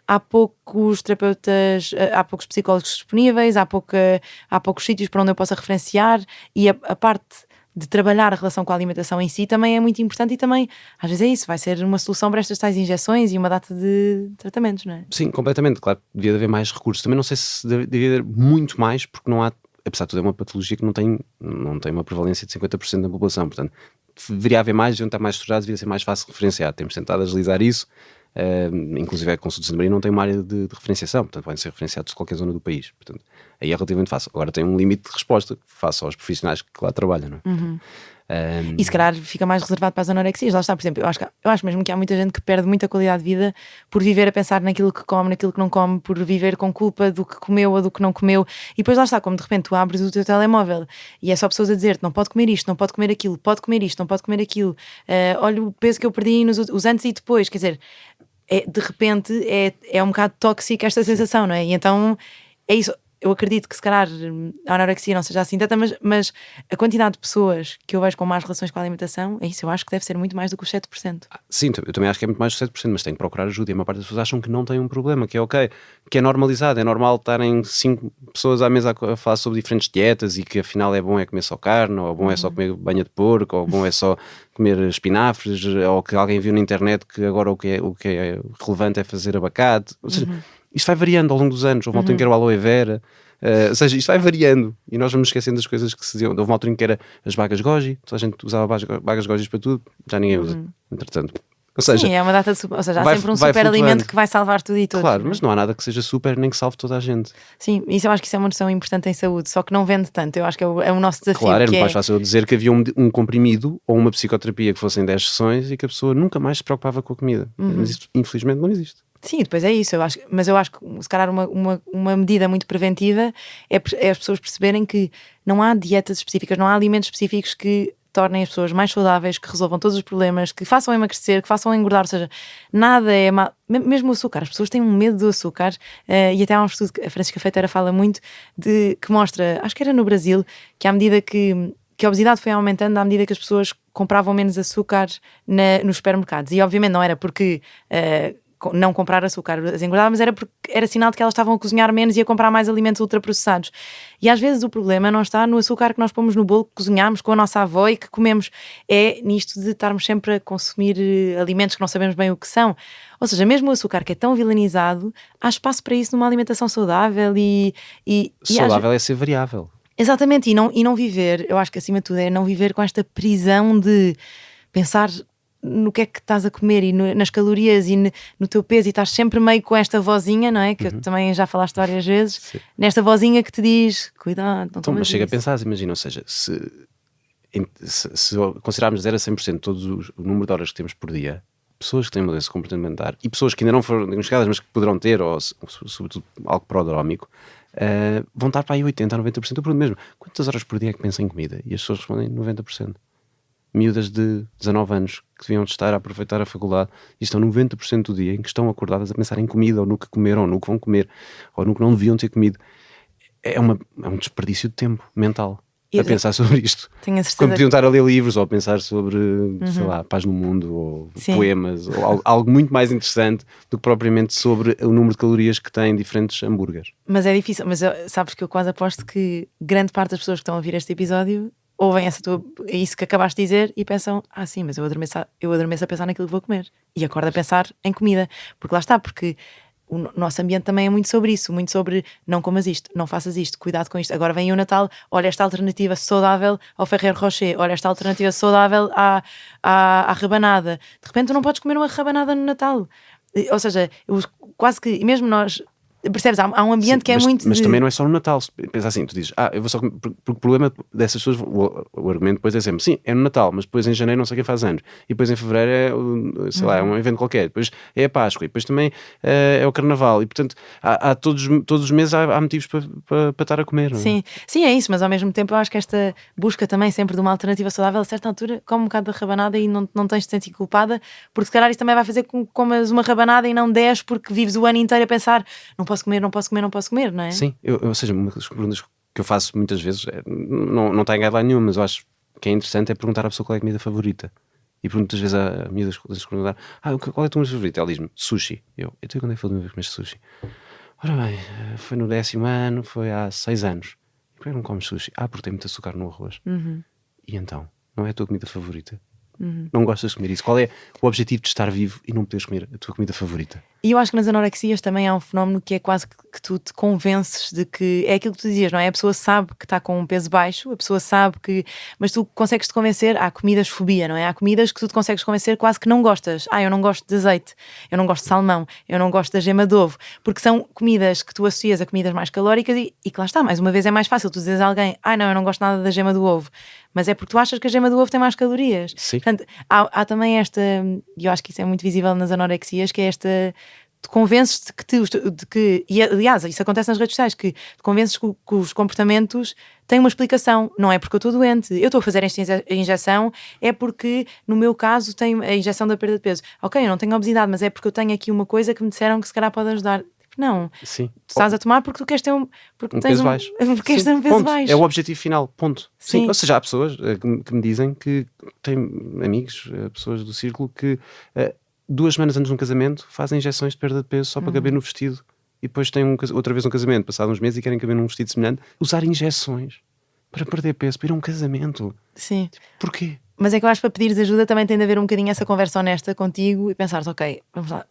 há poucos terapeutas, há poucos psicólogos disponíveis, há poucos sítios para onde eu possa referenciar, e a parte de trabalhar a relação com a alimentação em si também é muito importante, e também, às vezes é isso, vai ser uma solução para estas tais injeções e uma data de tratamentos, não é? Sim, completamente, claro, devia haver mais recursos. Também não sei se devia haver muito mais, porque não há, apesar de tudo, é uma patologia que não tem uma prevalência de 50% da população, portanto, deveria haver mais, deviam estar mais estruturados, devia ser mais fácil referenciar. Temos tentado agilizar isso, inclusive a Consulta de Santa Maria não tem uma área de referenciação, portanto podem ser referenciados de qualquer zona do país, portanto aí é relativamente fácil. Agora tem um limite de resposta face aos profissionais que lá trabalham, não é? E se calhar fica mais reservado para as anorexias. Lá está, por exemplo, eu acho mesmo que há muita gente que perde muita qualidade de vida por viver a pensar naquilo que come, naquilo que não come, por viver com culpa do que comeu ou do que não comeu, e depois lá está, como de repente tu abres o teu telemóvel e é só pessoas a dizer-te, não pode comer isto, não pode comer aquilo, pode comer isto, não pode comer aquilo, olha o peso que eu perdi os antes e depois, quer dizer, de repente é um bocado tóxico esta sensação, não é? E então é isso. Eu acredito que se calhar a anorexia não seja assim tanta, mas a quantidade de pessoas que eu vejo com más relações com a alimentação, é isso, eu acho que deve ser muito mais do que os 7%. Sim, eu também acho que é muito mais do que 7%, mas tem que procurar ajuda, e a maior parte das pessoas acham que não tem um problema, que é ok, que é normalizado, é normal estarem 5 pessoas à mesa a falar sobre diferentes dietas e que afinal é bom comer só carne, ou bom é só comer banha de porco, ou bom é só comer espinafres, ou que alguém viu na internet que agora o que é relevante é fazer abacate, ou seja, isto vai variando ao longo dos anos. Houve uma altura em que era o aloe vera, ou seja, isto vai variando e nós vamos esquecendo das coisas que se diziam. Houve uma altura em que era as bagas goji, toda a gente usava bagas gojis para tudo, já ninguém usa. Entretanto, Ou seja, sim, é uma data de super, ou seja, há vai- sempre um vai super alimento flutuando. que vai salvar tudo e todos. Claro, não é? mas não há nada que seja super nem que salve toda a gente. Sim, isso eu acho que isso é uma noção importante em saúde, só que não vende tanto. Eu acho que é o nosso desafio. Claro, era que muito é, mais fácil eu dizer que havia um comprimido ou uma psicoterapia que fossem 10 sessões e que a pessoa nunca mais se preocupava com a comida. Mas isso, infelizmente, não existe. Sim, depois é isso. Mas eu acho que se calhar uma medida muito preventiva é as pessoas perceberem que não há dietas específicas, não há alimentos específicos que tornem as pessoas mais saudáveis, que resolvam todos os problemas, que façam emagrecer, que façam engordar, ou seja, nada é mal. Mesmo o açúcar, as pessoas têm um medo do açúcar, e até há um estudo que a Francisca Feiteira fala muito, que mostra, acho que era no Brasil, que à medida que a obesidade foi aumentando, à medida que as pessoas compravam menos açúcar nos supermercados. E obviamente não era porque não comprar açúcar as engordava, mas era porque era sinal de que elas estavam a cozinhar menos e a comprar mais alimentos ultraprocessados. E às vezes o problema não está no açúcar que nós pomos no bolo que cozinhamos com a nossa avó e que comemos, é nisto de estarmos sempre a consumir alimentos que não sabemos bem o que são. Ou seja, mesmo o açúcar que é tão vilanizado, há espaço para isso numa alimentação saudável Saudável é ser variável. Exatamente, e não viver, eu acho que acima de tudo é não viver com esta prisão de pensar no que é que estás a comer e nas calorias e no teu peso, e estás sempre meio com esta vozinha, não é? Que eu também já falaste várias vezes, Sim. nesta vozinha que te diz, cuidado, não Então, tomas mas chega a isso. pensar, imagina, ou seja, se considerarmos 0 a 100% o número de horas que temos por dia, pessoas que têm mudança comportamentar e pessoas que ainda não foram diagnosticadas, mas que poderão ter, ou sobretudo algo prodrómico, vão estar para aí 80% a 90%. Eu pergunto mesmo, quantas horas por dia é que pensam em comida? E as pessoas respondem 90%. Miúdas de 19 anos que deviam estar a aproveitar a faculdade e estão 90% do dia em que estão acordadas a pensar em comida, ou no que comeram, ou no que vão comer, ou no que não deviam ter comido. É um desperdício de tempo mental a pensar sobre isto. Tenho a certeza Quando podiam estar a ler livros ou a pensar sobre, sei lá, paz no mundo, ou Sim. poemas, ou algo muito mais interessante do que propriamente sobre o número de calorias que têm diferentes hambúrgueres. Mas é difícil, mas sabes que eu quase aposto que grande parte das pessoas que estão a ouvir este episódio ouvem isso que acabaste de dizer e pensam, sim, mas eu adormeço a pensar naquilo que vou comer e acordo a pensar em comida, porque lá está, porque o nosso ambiente também é muito sobre isso, muito sobre não comas isto, não faças isto, cuidado com isto. Agora vem o Natal, olha esta alternativa saudável ao Ferrero Rocher, olha esta alternativa saudável à rabanada. De repente tu não podes comer uma rabanada no Natal. Ou seja, quase que, mesmo nós, percebes, há um ambiente que é muito mas também não é só no Natal. Pensa assim, tu dizes, eu vou só comer, porque o problema dessas pessoas, o argumento depois é sempre, sim, é no Natal, mas depois em janeiro não sei quem faz anos, e depois em fevereiro é, sei lá, é um evento qualquer, depois é a Páscoa, e depois também é o Carnaval, e portanto há todos os meses há motivos para estar a comer, não é? Sim, é isso, mas ao mesmo tempo eu acho que esta busca também sempre de uma alternativa saudável, a certa altura come um bocado da rabanada e não tens de sentir culpada, porque se calhar isso também vai fazer com que comas uma rabanada e não 10, porque vives o ano inteiro a pensar, não posso comer, não é? Sim, ou seja, uma das perguntas que eu faço muitas vezes não está em guideline nenhuma, mas eu acho que é interessante perguntar à pessoa qual é a comida favorita. E pergunto muitas vezes a miúdas perguntar, qual é a tua comida favorita? Ela diz-me, sushi. Eu quando é que foi a última vez que comeste sushi? Ora bem, foi no 10º ano, foi há 6 anos. E porquê não comes sushi? Porque tem muito açúcar no arroz. E então, não é a tua comida favorita? Não gostas de comer isso? Qual é o objetivo de estar vivo e não poderes comer a tua comida favorita? E eu acho que nas anorexias também há um fenómeno que é quase que tu te convences de que é aquilo que tu dizias, não é? A pessoa sabe que está com um peso baixo, a pessoa sabe que, mas tu consegues te convencer. Há comidas fobia, não é? Há comidas que tu te consegues convencer quase que não gostas. Eu não gosto de azeite, eu não gosto de salmão, eu não gosto da gema de ovo, porque são comidas que tu associas a comidas mais calóricas e que lá está, mais uma vez é mais fácil tu dizeres a alguém, não, eu não gosto nada da gema do ovo, mas é porque tu achas que a gema do ovo tem mais calorias. Sim. Portanto, há também esta, e eu acho que isso é muito visível nas anorexias, que é esta, te convences de que, e aliás, isso acontece nas redes sociais, que te convences que os comportamentos têm uma explicação. Não é porque eu estou doente, eu estou a fazer esta injeção, é porque no meu caso tem a injeção da perda de peso. Ok, eu não tenho obesidade, mas é porque eu tenho aqui uma coisa que me disseram que se calhar pode ajudar. Não, Sim. Tu estás a tomar porque tu queres ter um peso baixo. Porque queres ter um peso baixo. É o objetivo final, ponto. Sim. Ou seja, há pessoas que me dizem que têm amigos, pessoas do círculo que 2 semanas antes de um casamento fazem injeções de perda de peso só para caber no vestido, e depois têm outra vez um casamento passado uns meses e querem caber num vestido semelhante. Usar injeções para perder peso, para ir a um casamento. Sim. Porquê? Mas é que eu acho que para pedires ajuda também tem de haver um bocadinho essa conversa honesta contigo e pensares, ok,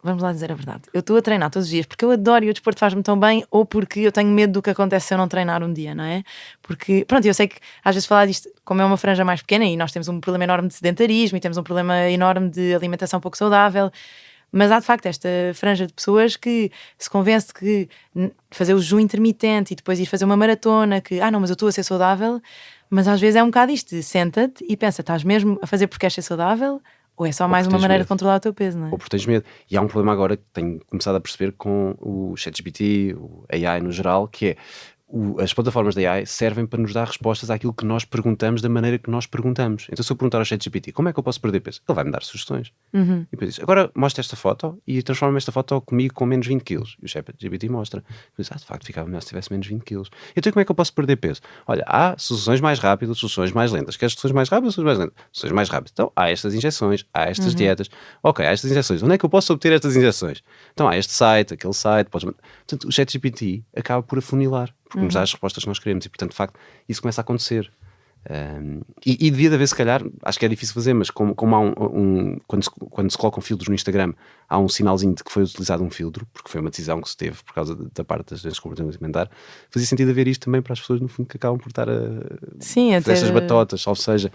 vamos lá dizer a verdade. Eu estou a treinar todos os dias porque eu adoro e o desporto faz-me tão bem, ou porque eu tenho medo do que acontece se eu não treinar um dia, não é? Porque, pronto, eu sei que às vezes falar disto, como é uma franja mais pequena e nós temos um problema enorme de sedentarismo e temos um problema enorme de alimentação pouco saudável, mas há de facto esta franja de pessoas que se convence que fazer o jejum intermitente e depois ir fazer uma maratona, que, não, mas eu estou a ser saudável. Mas às vezes é um bocado isto, senta-te e pensa, estás mesmo a fazer porque queres ser saudável? Ou é só mais uma maneira de controlar o teu peso, não é? Ou porque tens medo. E há um problema agora que tenho começado a perceber com o ChatGPT, o AI no geral, que é as plataformas da AI servem para nos dar respostas àquilo que nós perguntamos da maneira que nós perguntamos. Então se eu perguntar ao ChatGPT como é que eu posso perder peso, ele vai-me dar sugestões. E depois diz, agora mostra esta foto e transforma esta foto comigo com menos 20 kg. E o ChatGPT mostra. Eu diz, de facto ficava melhor se tivesse menos 20 kg. Então como é que eu posso perder peso? Olha, há soluções mais rápidas, soluções mais lentas. Queres soluções mais rápidas ou soluções mais lentas? Soluções mais rápidas. Então há estas injeções, há estas dietas. Ok, há estas injeções. Onde é que eu posso obter estas injeções? Então há este site, aquele site. Portanto, o ChatGPT acaba por afunilar, porque nos dá as respostas que nós queremos e, portanto, de facto, isso começa a acontecer. E devia de haver, se calhar, acho que é difícil fazer, mas como há quando se colocam filtros no Instagram, há um sinalzinho de que foi utilizado um filtro, porque foi uma decisão que se teve por causa da parte das doenças comportamentais alimentar. Fazia sentido haver isto também para as pessoas, no fundo, que acabam por estar a fazer estas batotas, ou seja,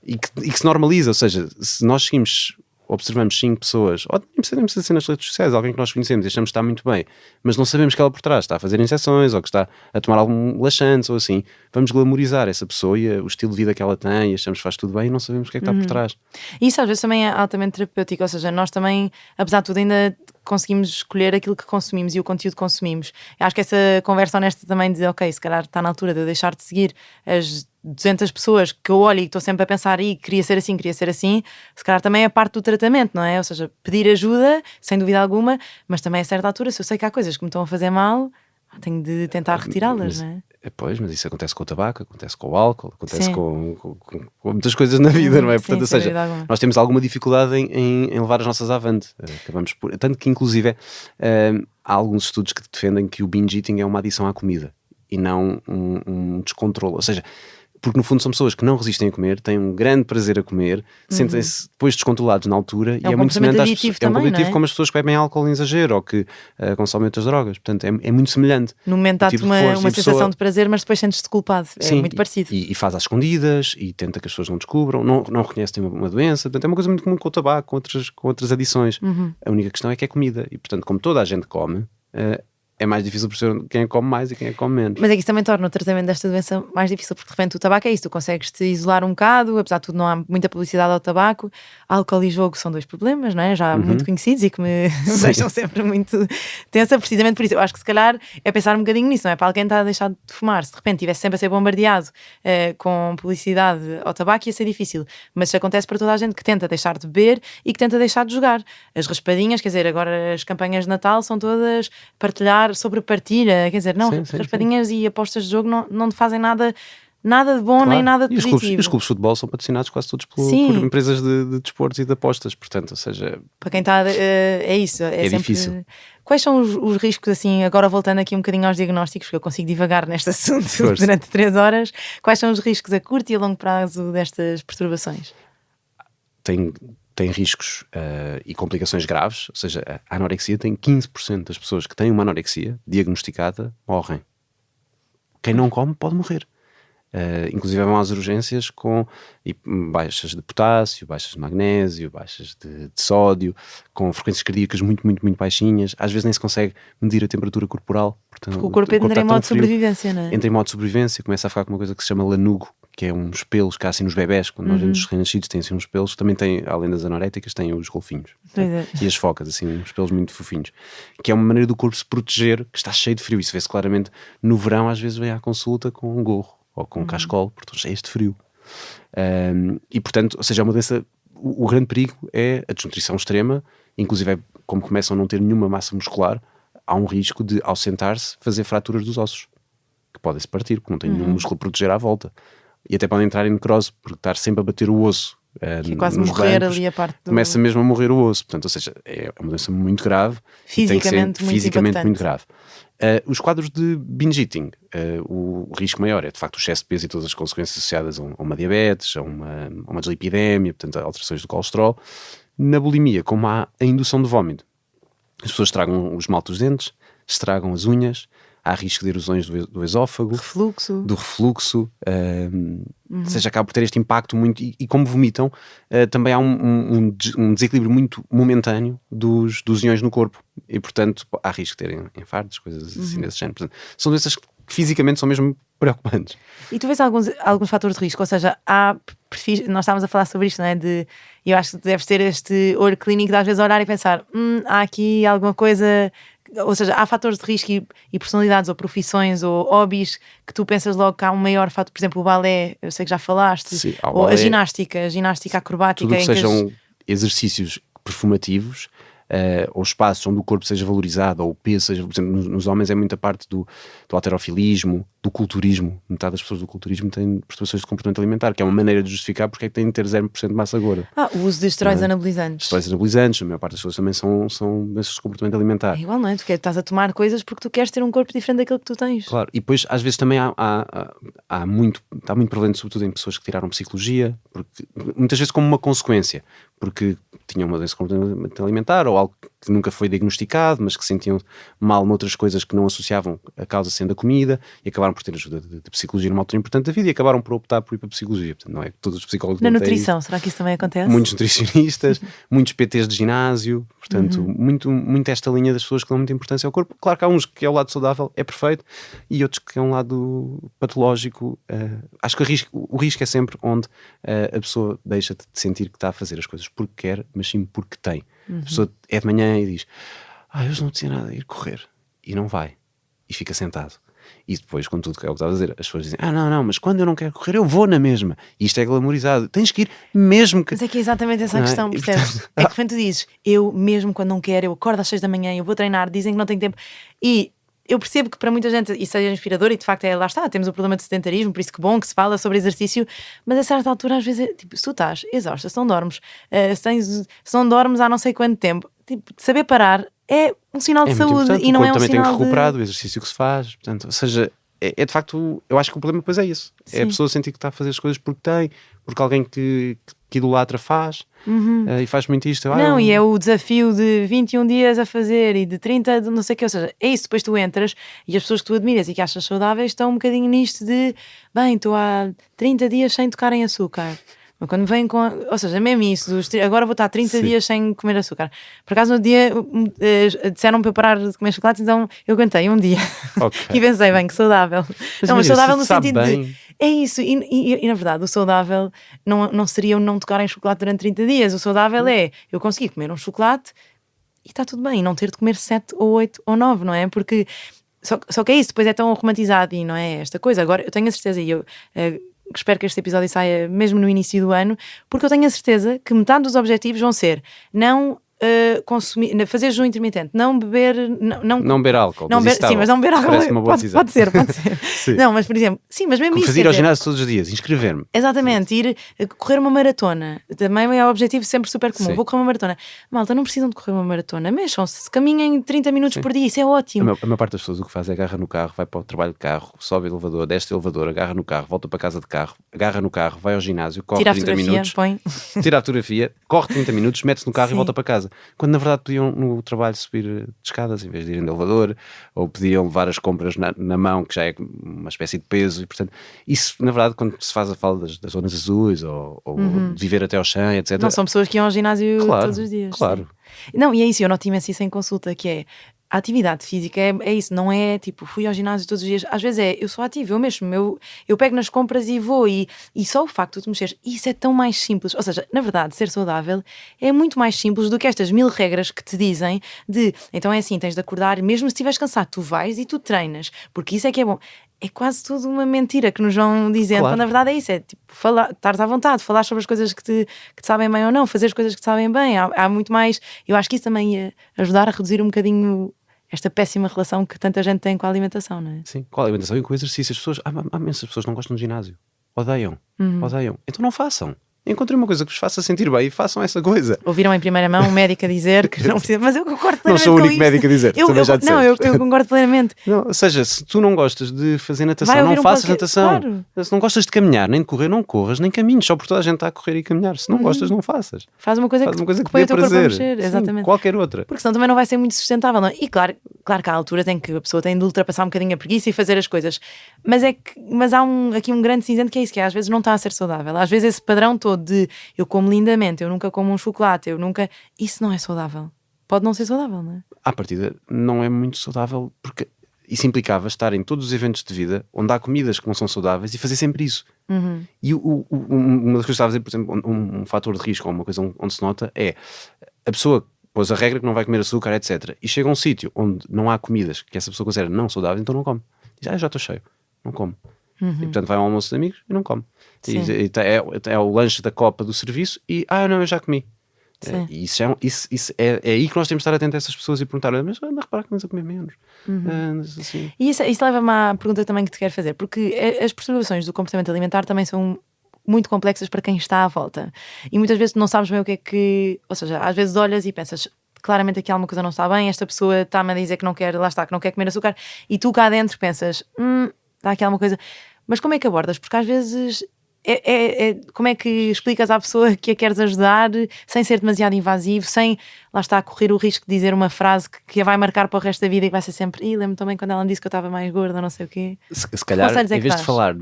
e que se normaliza, ou seja, se nós seguimos, observamos 5 pessoas, ou nem precisa ser nas redes sociais, alguém que nós conhecemos e achamos que está muito bem, mas não sabemos que ela por trás está a fazer injeções ou que está a tomar algum laxante ou assim, vamos glamorizar essa pessoa e o estilo de vida que ela tem e achamos que faz tudo bem e não sabemos o que é que está por trás. Isso às vezes também é altamente terapêutico, ou seja, nós também, apesar de tudo, ainda conseguimos escolher aquilo que consumimos e o conteúdo que consumimos. Eu acho que essa conversa honesta também de, ok, se calhar está na altura de eu deixar de seguir as 200 pessoas que eu olho e estou sempre a pensar, queria ser assim, se calhar também é parte do tratamento, não é? Ou seja, pedir ajuda, sem dúvida alguma, mas também a certa altura, se eu sei que há coisas que me estão a fazer mal, tenho de tentar retirá-las, não é? Pois, mas isso acontece com o tabaco, acontece com o álcool, acontece com muitas coisas na vida, não é? Portanto, ou seja, nós temos alguma dificuldade em levar as nossas avante. Acabamos por... Tanto que, inclusive, há alguns estudos que defendem que o binge eating é uma adição à comida e não um descontrole. Ou seja, porque no fundo são pessoas que não resistem a comer, têm um grande prazer a comer, sentem-se depois descontrolados na altura e é muito semelhante às pessoas, é um competitivo como as pessoas que bebem álcool em exagero ou que consomem outras drogas, portanto é muito semelhante. No momento há-te uma sensação de prazer, mas depois sentes-te culpado, sim, muito parecido. E faz às escondidas e tenta que as pessoas não descubram, não reconhece que tem uma doença, portanto é uma coisa muito comum com o tabaco, com outras adições. A única questão é que é comida e portanto como toda a gente come, é mais difícil perceber quem come mais e quem come menos. Mas é que isso também torna o tratamento desta doença mais difícil, porque de repente o tabaco é isso, tu consegues-te isolar um bocado, apesar de tudo não há muita publicidade ao tabaco. Álcool e jogo são 2 problemas, não é? Já muito conhecidos e que me deixam sempre muito tensa, precisamente por isso. Eu acho que se calhar é pensar um bocadinho nisso, não é? Para alguém estar a deixar de fumar, se de repente estivesse sempre a ser bombardeado com publicidade ao tabaco, ia ser difícil. Mas isso acontece para toda a gente que tenta deixar de beber e que tenta deixar de jogar. As raspadinhas, quer dizer, agora as campanhas de Natal são todas partilhar sobre partilha, quer dizer, não, raspadinhas e apostas de jogo não te fazem nada de bom, nem nada de positivo. E os clubes de futebol são patrocinados quase todos por empresas de desportos e de apostas, portanto, ou seja... Para quem está... é isso. É sempre difícil. Quais são os riscos, assim, agora voltando aqui um bocadinho aos diagnósticos, porque eu consigo divagar neste assunto durante 3 horas, quais são os riscos a curto e a longo prazo destas perturbações? Tem riscos e complicações graves, ou seja, a anorexia tem 15% das pessoas que têm uma anorexia diagnosticada morrem. Quem não come pode morrer. Inclusive vão às urgências com baixas de potássio, baixas de magnésio, baixas de sódio, com frequências cardíacas muito, muito, muito baixinhas. Às vezes nem se consegue medir a temperatura corporal. Portanto, o corpo entra em modo de sobrevivência, não é? Entra em modo de sobrevivência, começa a ficar com uma coisa que se chama lanugo, que é uns pelos que há assim nos bebés, quando nós vemos os recém-nascidos têm assim uns pelos, também tem, além das anoréticas, tem os golfinhos e as focas, assim, uns pelos muito fofinhos, que é uma maneira do corpo se proteger, que está cheio de frio. Isso vê-se claramente no verão, às vezes vem à consulta com um gorro ou com um cascolo, porque estão cheios de frio. E portanto, ou seja, é uma doença, o grande perigo é a desnutrição extrema, inclusive como começam a não ter nenhuma massa muscular, há um risco de, ao sentar-se, fazer fraturas dos ossos, que podem-se partir, porque não tem nenhum músculo a proteger à volta. E até podem entrar em necrose, porque estar sempre a bater o osso que é quase morrer bancos, ali a parte do... começa mesmo a morrer o osso. Portanto, ou seja, é uma doença muito grave. Fisicamente, muito grave. Os quadros de binge eating, o risco maior é de facto o excesso de peso e todas as consequências associadas a uma diabetes, a uma dislipidemia, portanto, a alterações do colesterol. Na bulimia, como há a indução de vómito, as pessoas estragam o esmalte dos dentes, estragam as unhas, há risco de erosões do esófago, Refluxo. do refluxo, ou seja, acaba por ter este impacto muito, e como vomitam, também há um desequilíbrio muito momentâneo dos iões no corpo, e portanto há risco de terem infartos, coisas assim desse género. Portanto, são doenças que fisicamente são mesmo preocupantes. E tu vês alguns fatores de risco, ou seja, há perfis, nós estávamos a falar sobre isto, não é? Eu acho que deves ter este olho clínico de às vezes olhar e pensar, há aqui alguma coisa, ou seja, há fatores de risco e personalidades ou profissões ou hobbies que tu pensas logo que há um maior fator, por exemplo, o balé, eu sei que já falaste, Sim, ou balé, a ginástica acrobática. tudo que sejam exercícios performativos, ou espaços onde o corpo seja valorizado, ou o peso seja, por exemplo, nos homens é muita parte do halterofilismo, do culturismo. Metade das pessoas do culturismo têm perturbações de comportamento alimentar, que é uma maneira de justificar porque é que têm de ter 0% de massa gorda. O uso de esteroides anabolizantes. Esteroides anabolizantes, a maior parte das pessoas também são doenças de comportamento alimentar. É igual, não é? Tu estás a tomar coisas porque tu queres ter um corpo diferente daquele que tu tens. Claro, e depois às vezes também está muito prevalente, sobretudo em pessoas que tiraram psicologia, porque muitas vezes como uma consequência, porque tinham uma doença de comportamento alimentar ou algo que nunca foi diagnosticado, mas que sentiam mal noutras coisas que não associavam a causa sendo a comida, e acabaram por ter ajuda de psicologia numa altura importante da vida, e acabaram por optar por ir para a psicologia. Portanto, não é que todos os psicólogos Na não têm nutrição, isso. será que isso também acontece? Muitos nutricionistas, muitos PTs de ginásio, portanto, muito esta linha das pessoas que dão muita importância ao corpo. Claro que há uns que é o lado saudável, é perfeito, e outros que é um lado patológico. Acho que o risco é sempre onde a pessoa deixa de sentir que está a fazer as coisas porque quer, mas sim porque tem. A pessoa é de manhã e diz, hoje não tinha nada a ir correr, e não vai, e fica sentado. E depois, com tudo que é o que estava a dizer, as pessoas dizem, não, mas quando eu não quero correr, eu vou na mesma. E isto é glamorizado. Tens que ir mesmo que... Mas é que é exatamente essa a questão, percebes? Portanto, é que quando tu dizes, eu mesmo quando não quero, eu acordo às 6 da manhã, eu vou treinar, dizem que não tenho tempo. E eu percebo que para muita gente isso seja inspirador e de facto lá está, temos o problema de sedentarismo, por isso que bom que se fala sobre exercício, mas a certa altura às vezes é tipo, se tu estás exausta, se não dormes, se não dormes há não sei quanto tempo, tipo, saber parar é um sinal de saúde e não é um também sinal tem que recuperar de... do exercício que se faz, portanto, ou seja, é de facto, eu acho que o problema depois é isso. Sim. É a pessoa sentir que está a fazer as coisas porque tem, porque alguém que idolatra faz, e faz muito isto. E é o desafio de 21 dias a fazer e de 30 de não sei o que, ou seja, é isso, depois tu entras e as pessoas que tu admiras e que achas saudáveis estão um bocadinho nisto de, bem, estou há 30 dias sem tocar em açúcar. Mas quando vem com, ou seja, mesmo isso, agora vou estar 30 dias sem comer açúcar. Por acaso no dia disseram para eu parar de comer chocolate, então eu aguentei um dia. Okay. E pensei, bem, que saudável. Mas saudável no sentido bem. de... É isso, e na verdade o saudável não seria eu não tocar em chocolate durante 30 dias. O saudável é eu conseguir comer um chocolate e está tudo bem, e não ter de comer 7 ou 8 ou 9, não é? Porque só que é isso, depois é tão romantizado e não é esta coisa. Agora eu tenho a certeza, e eu espero que este episódio saia mesmo no início do ano, porque eu tenho a certeza que metade dos objetivos vão ser não consumir, fazer jejum intermitente, não beber, não beber álcool, sim, mas não beber álcool parece uma boa decisão. pode ser. Não, mas por exemplo, sim, mas mesmo isso fazer ir ao ginásio todos os dias, inscrever-me. Exatamente, ir correr uma maratona também é um objetivo sempre super comum. Sim. Vou correr uma maratona. Malta, não precisam de correr uma maratona, mexam-se, caminhem 30 minutos por dia, isso é ótimo. A maior parte das pessoas o que faz é agarra no carro, vai para o trabalho de carro, sobe o elevador, desce o elevador, agarra no carro, volta para casa de carro, agarra no carro, vai ao ginásio, corre tira 30 minutos, tira a fotografia, corre 30 minutos, mete-se no carro e volta para casa. Quando na verdade podiam no trabalho subir de escadas em vez de irem de elevador, ou podiam levar as compras na mão, que já é uma espécie de peso, e portanto, isso na verdade quando se faz a fala das zonas azuis ou de viver até ao chão, etc. Não são pessoas que iam ao ginásio todos os dias. Claro. Sim. Não, e é isso, eu noto imenso isso em consulta, que é a atividade física, é isso, não é tipo, fui ao ginásio todos os dias, às vezes eu sou ativo, eu mesmo, eu pego nas compras e vou, e só o facto de te mexeres, isso é tão mais simples, ou seja, na verdade, ser saudável é muito mais simples do que estas 1000 regras que te dizem de, então é assim, tens de acordar, mesmo se estiveres cansado, tu vais e tu treinas, porque isso é que é bom. É quase tudo uma mentira que nos vão dizendo, claro. Quando na verdade é isso, é tipo, estares à vontade, falar sobre as coisas que te sabem bem ou não, fazer as coisas que te sabem bem, há muito mais, eu acho que isso também ia ajudar a reduzir um bocadinho esta péssima relação que tanta gente tem com a alimentação, não é? Sim, com a alimentação e com o exercício. As pessoas, há imensas pessoas que não gostam de ginásio, odeiam, então não façam. Encontrem uma coisa que vos faça sentir bem e façam essa coisa. Ouviram em primeira mão um médico a dizer que não precisa, mas eu concordo plenamente. Não sou o único médico a dizer, também já disseste. Não, eu concordo plenamente. Não, ou seja, se tu não gostas de fazer natação, Vai ouvir não um faças podcast, natação. claro. Se não gostas de caminhar, nem de correr, não corras, nem caminhes, só porque toda a gente está a correr e caminhar. Se não gostas, não faças. Faz uma coisa Faz uma coisa que põe dê o teu corpo a prazer. mexer, Sim, exatamente. qualquer outra. Porque senão também não vai ser muito sustentável, não é? E claro que há alturas em que a pessoa tem de ultrapassar um bocadinho a preguiça e fazer as coisas. Mas há aqui um grande cinzento que é isso, que às vezes não está a ser saudável. Às vezes esse padrão todo de eu como lindamente, eu nunca como um chocolate, isso não é saudável. Pode não ser saudável, não é? À partida, não é muito saudável porque isso implicava estar em todos os eventos de vida onde há comidas que não são saudáveis e fazer sempre isso. E uma das coisas que estava a dizer, por exemplo, um fator de risco, ou uma coisa onde se nota, é a pessoa pôs a regra que não vai comer açúcar, etc. E chega a um sítio onde não há comidas que essa pessoa considera não saudáveis, então não come. Diz, já estou cheio, não como. E portanto vai ao almoço de amigos e não come. É o lanche da copa do serviço e, não, eu já comi. E isso é aí que nós temos de estar atentos a essas pessoas e perguntar, mas anda a reparar que andas a comer menos. Assim. E isso leva-me à pergunta também que te quero fazer, porque as perturbações do comportamento alimentar também são muito complexas para quem está à volta. E muitas vezes tu não sabes bem o que é que... Ou seja, às vezes olhas e pensas, claramente aqui alguma coisa não está bem, esta pessoa está-me a dizer que não quer, lá está, que não quer comer açúcar, e tu cá dentro pensas, está aqui alguma coisa. Mas como é que abordas? Porque às vezes... como é que explicas à pessoa que a queres ajudar sem ser demasiado invasivo, sem, lá está, correr o risco de dizer uma frase que a vai marcar para o resto da vida e que vai ser sempre, lembro-me também quando ela me disse que eu estava mais gorda, não sei o quê. Se calhar, em vez de falar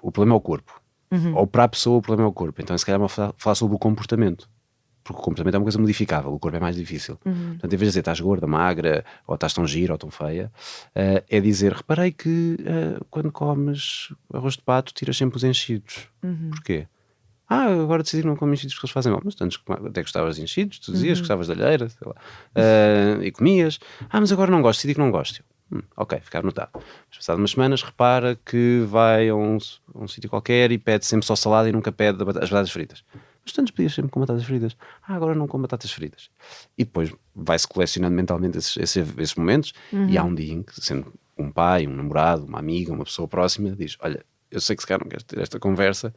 o problema é o corpo, ou para a pessoa o problema é o corpo, então se calhar falar sobre o comportamento. Porque o comportamento é uma coisa modificável, o corpo é mais difícil. Portanto, em vez de dizer estás gorda, magra, ou estás tão gira ou tão feia, é dizer, reparei que quando comes arroz de pato tiras sempre os enchidos. Porquê? Agora decidi que não como enchidos porque eles fazem mal. Mas antes até gostavas de enchidos, tu dizias que gostavas de alheira, sei lá, e comias. Mas agora não gosto, decidi que não gosto. Ok, fica anotado. Mas passado umas semanas repara que vai a um sítio qualquer e pede sempre só salada e nunca pede as batatas fritas. Mas tu antes pedias sempre com batatas fritas. Agora não como batatas fritas. E depois vai-se colecionando mentalmente esses momentos e há um dia em que, sendo um pai, um namorado, uma amiga, uma pessoa próxima, diz, olha, eu sei que se calhar não queres ter esta conversa,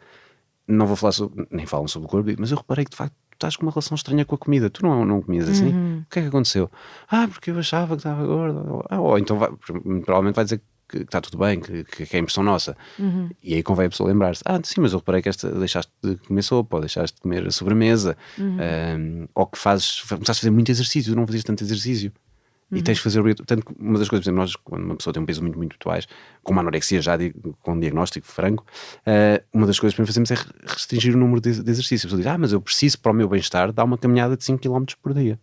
não vou falar sobre, nem falam sobre o corpo, mas eu reparei que de facto tu estás com uma relação estranha com a comida, tu não comias assim? O que é que aconteceu? Porque eu achava que estava gorda. Ou então provavelmente vai dizer que está tudo bem, que é impressão nossa. E aí convém a pessoa lembrar-se, sim, mas eu reparei que deixaste de comer sopa, ou deixaste de comer a sobremesa, ou que começaste a fazer muito exercício, tu não fazias tanto exercício. E tens que fazer, portanto, uma das coisas, por exemplo, nós, quando uma pessoa tem um peso muito, muito atuais, com uma anorexia já com um diagnóstico franco, uma das coisas que fazemos é restringir o número de exercícios. A pessoa diz, mas eu preciso para o meu bem-estar dar uma caminhada de 5 km por dia.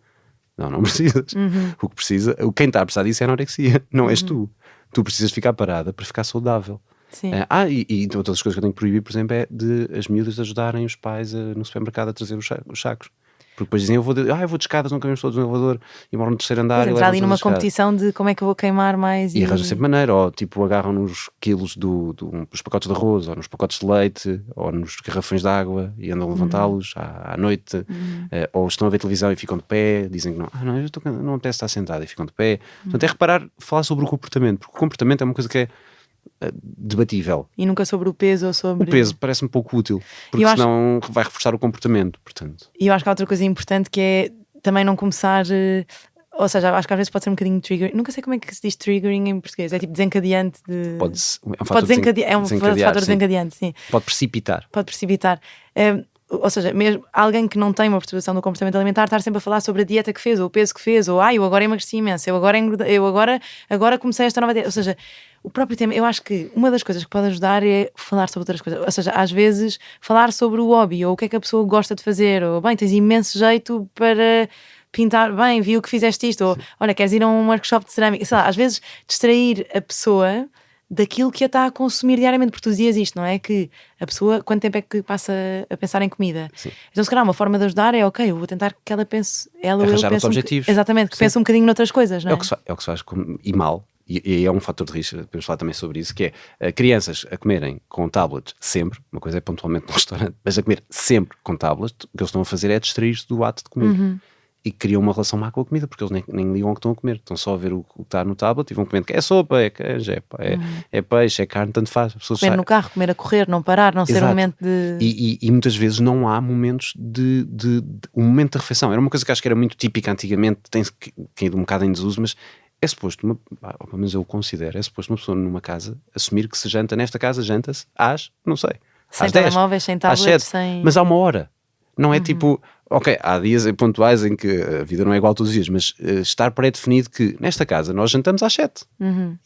Não precisas. O que precisa, quem está a precisar disso é a anorexia, não és tu. Tu precisas ficar parada para ficar saudável. Sim. E então, outras coisas que eu tenho que proibir, por exemplo, é de as miúdas ajudarem os pais no supermercado a trazer os sacos. Porque depois dizem, eu vou de escadas, não caminhamos todos no elevador e moro no terceiro andar. Entrar ali numa competição de como é que eu vou queimar mais. E arranjam sempre maneira, ou tipo agarram nos quilos dos pacotes de arroz, ou nos pacotes de leite, ou nos garrafões de água e andam a levantá-los à noite, ou estão a ver televisão e ficam de pé, dizem que não, não apetece estar sentado e ficam de pé. Portanto, é falar sobre o comportamento, porque o comportamento é uma coisa que é debatível. E nunca sobre o peso ou sobre... O peso parece-me pouco útil, porque senão vai reforçar o comportamento, portanto. E eu acho que há outra coisa importante que é também não começar... Ou seja, acho que às vezes pode ser um bocadinho triggering. Nunca sei como é que se diz triggering em português. É tipo desencadeante de... É um fator desencadeante, sim. Pode precipitar. Ou seja, mesmo alguém que não tem uma perturbação do comportamento alimentar estar sempre a falar sobre a dieta que fez, ou o peso que fez, ou eu agora emagreci imenso, eu agora comecei esta nova dieta. Ou seja, o próprio tema, eu acho que uma das coisas que pode ajudar é falar sobre outras coisas. Ou seja, às vezes falar sobre o hobby, ou o que é que a pessoa gosta de fazer, ou bem, tens imenso jeito para pintar, bem, viu que fizeste isto, ou olha, queres ir a um workshop de cerâmica, sei lá, às vezes distrair a pessoa daquilo que a está a consumir diariamente, porque tu dizias isto, não é? Que a pessoa, quanto tempo é que passa a pensar em comida? Sim. Então se calhar uma forma de ajudar é, ok, eu vou tentar que ela pense, arranjar outros objetivos. Exatamente, que pense um bocadinho noutras coisas, não é? É o que se faz e mal, e é um fator de risco, podemos falar também sobre isso, que é crianças a comerem com tablets sempre, uma coisa é pontualmente no restaurante, mas a comer sempre com tablets, o que eles estão a fazer é distrair-se do ato de comer. e criam uma relação má com a comida, porque eles nem ligam ao que estão a comer, estão só a ver o que está no tablet e vão comendo, que é sopa, é queijo, é peixe, é carne, tanto faz. As pessoas Comer no carro, comer a correr, não parar, não ser um Exato. momento de... E muitas vezes não há momentos um momento de refeição. Era uma coisa que acho que era muito típica antigamente, tem caído um bocado em desuso, mas é suposto, pelo menos eu considero, é suposto uma pessoa numa casa assumir que se janta, nesta casa janta-se não sei, sem às 10, telemóveis, sem às tablets, 7, sem... mas há uma hora. Não é tipo, ok, há dias pontuais em que a vida não é igual todos os dias, mas estar pré-definido que nesta casa nós jantamos às 7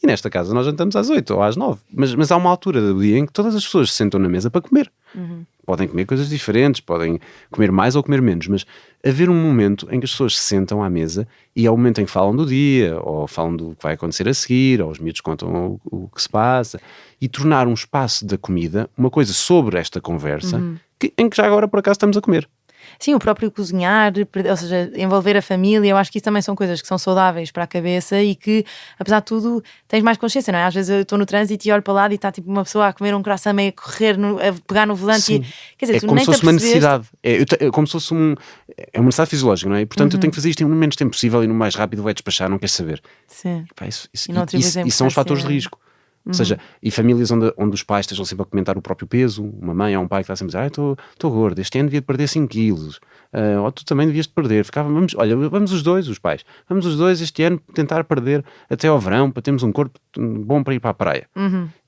e nesta casa nós jantamos às 8 ou às 9, mas há uma altura do dia em que todas as pessoas se sentam na mesa para comer. Podem comer coisas diferentes, podem comer mais ou comer menos, mas haver um momento em que as pessoas se sentam à mesa e é o momento em que falam do dia, ou falam do que vai acontecer a seguir, ou os miúdos contam o que se passa, e tornar um espaço da comida uma coisa sobre esta conversa, em que já agora por acaso estamos a comer. Sim, o próprio cozinhar, ou seja, envolver a família, eu acho que isso também são coisas que são saudáveis para a cabeça e que, apesar de tudo, tens mais consciência, não é? Às vezes eu estou no trânsito e olho para lá e está tipo uma pessoa a comer um croissant meio a correr, a pegar no volante. Sim. Quer dizer, é tu como nem se te fosse uma apercebeste... necessidade. É como se fosse é uma necessidade fisiológica, não é? E portanto eu tenho que fazer isto no menos tempo possível e no mais rápido vai despachar, não quer saber. Sim. Pá, isso E são os fatores de risco. Ou seja, e famílias onde os pais estejam sempre a comentar o próprio peso, uma mãe ou um pai que está sempre a dizer, estou gordo, este ano devia perder 5 quilos, ou tu também devias de perder. Vamos os dois, os pais, vamos os dois este ano tentar perder até ao verão, para termos um corpo bom para ir para a praia.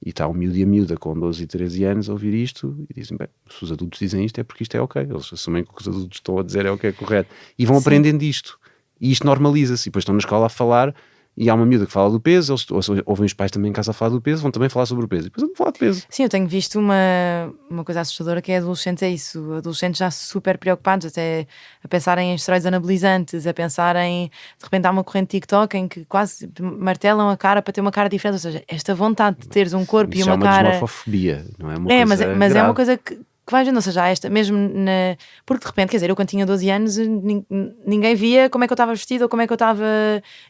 E está um miúdo e a miúda com 12 e 13 anos a ouvir isto e dizem, bem, se os adultos dizem isto é porque isto é ok, eles assumem que o que os adultos estão a dizer é o que é correto. E vão aprendendo isto. E isto normaliza-se. E depois estão na escola a falar. E há uma miúda que fala do peso, eles ouvem os pais também em casa a falar do peso, vão também falar sobre o peso. E depois vão falar de peso. Sim, eu tenho visto uma coisa assustadora que é adolescentes, é isso. Adolescentes já super preocupados, até a pensarem em esteroides anabolizantes, a pensarem, de repente há uma corrente TikTok em que quase martelam a cara para ter uma cara diferente. Ou seja, esta vontade de teres um corpo Isso e uma cara... é uma dismorfofobia, não é uma coisa mas grave. é uma coisa que vais vendo, ou seja, esta mesmo porque de repente, quer dizer, eu quando tinha 12 anos ninguém via como é que eu estava vestido ou como é que eu estava,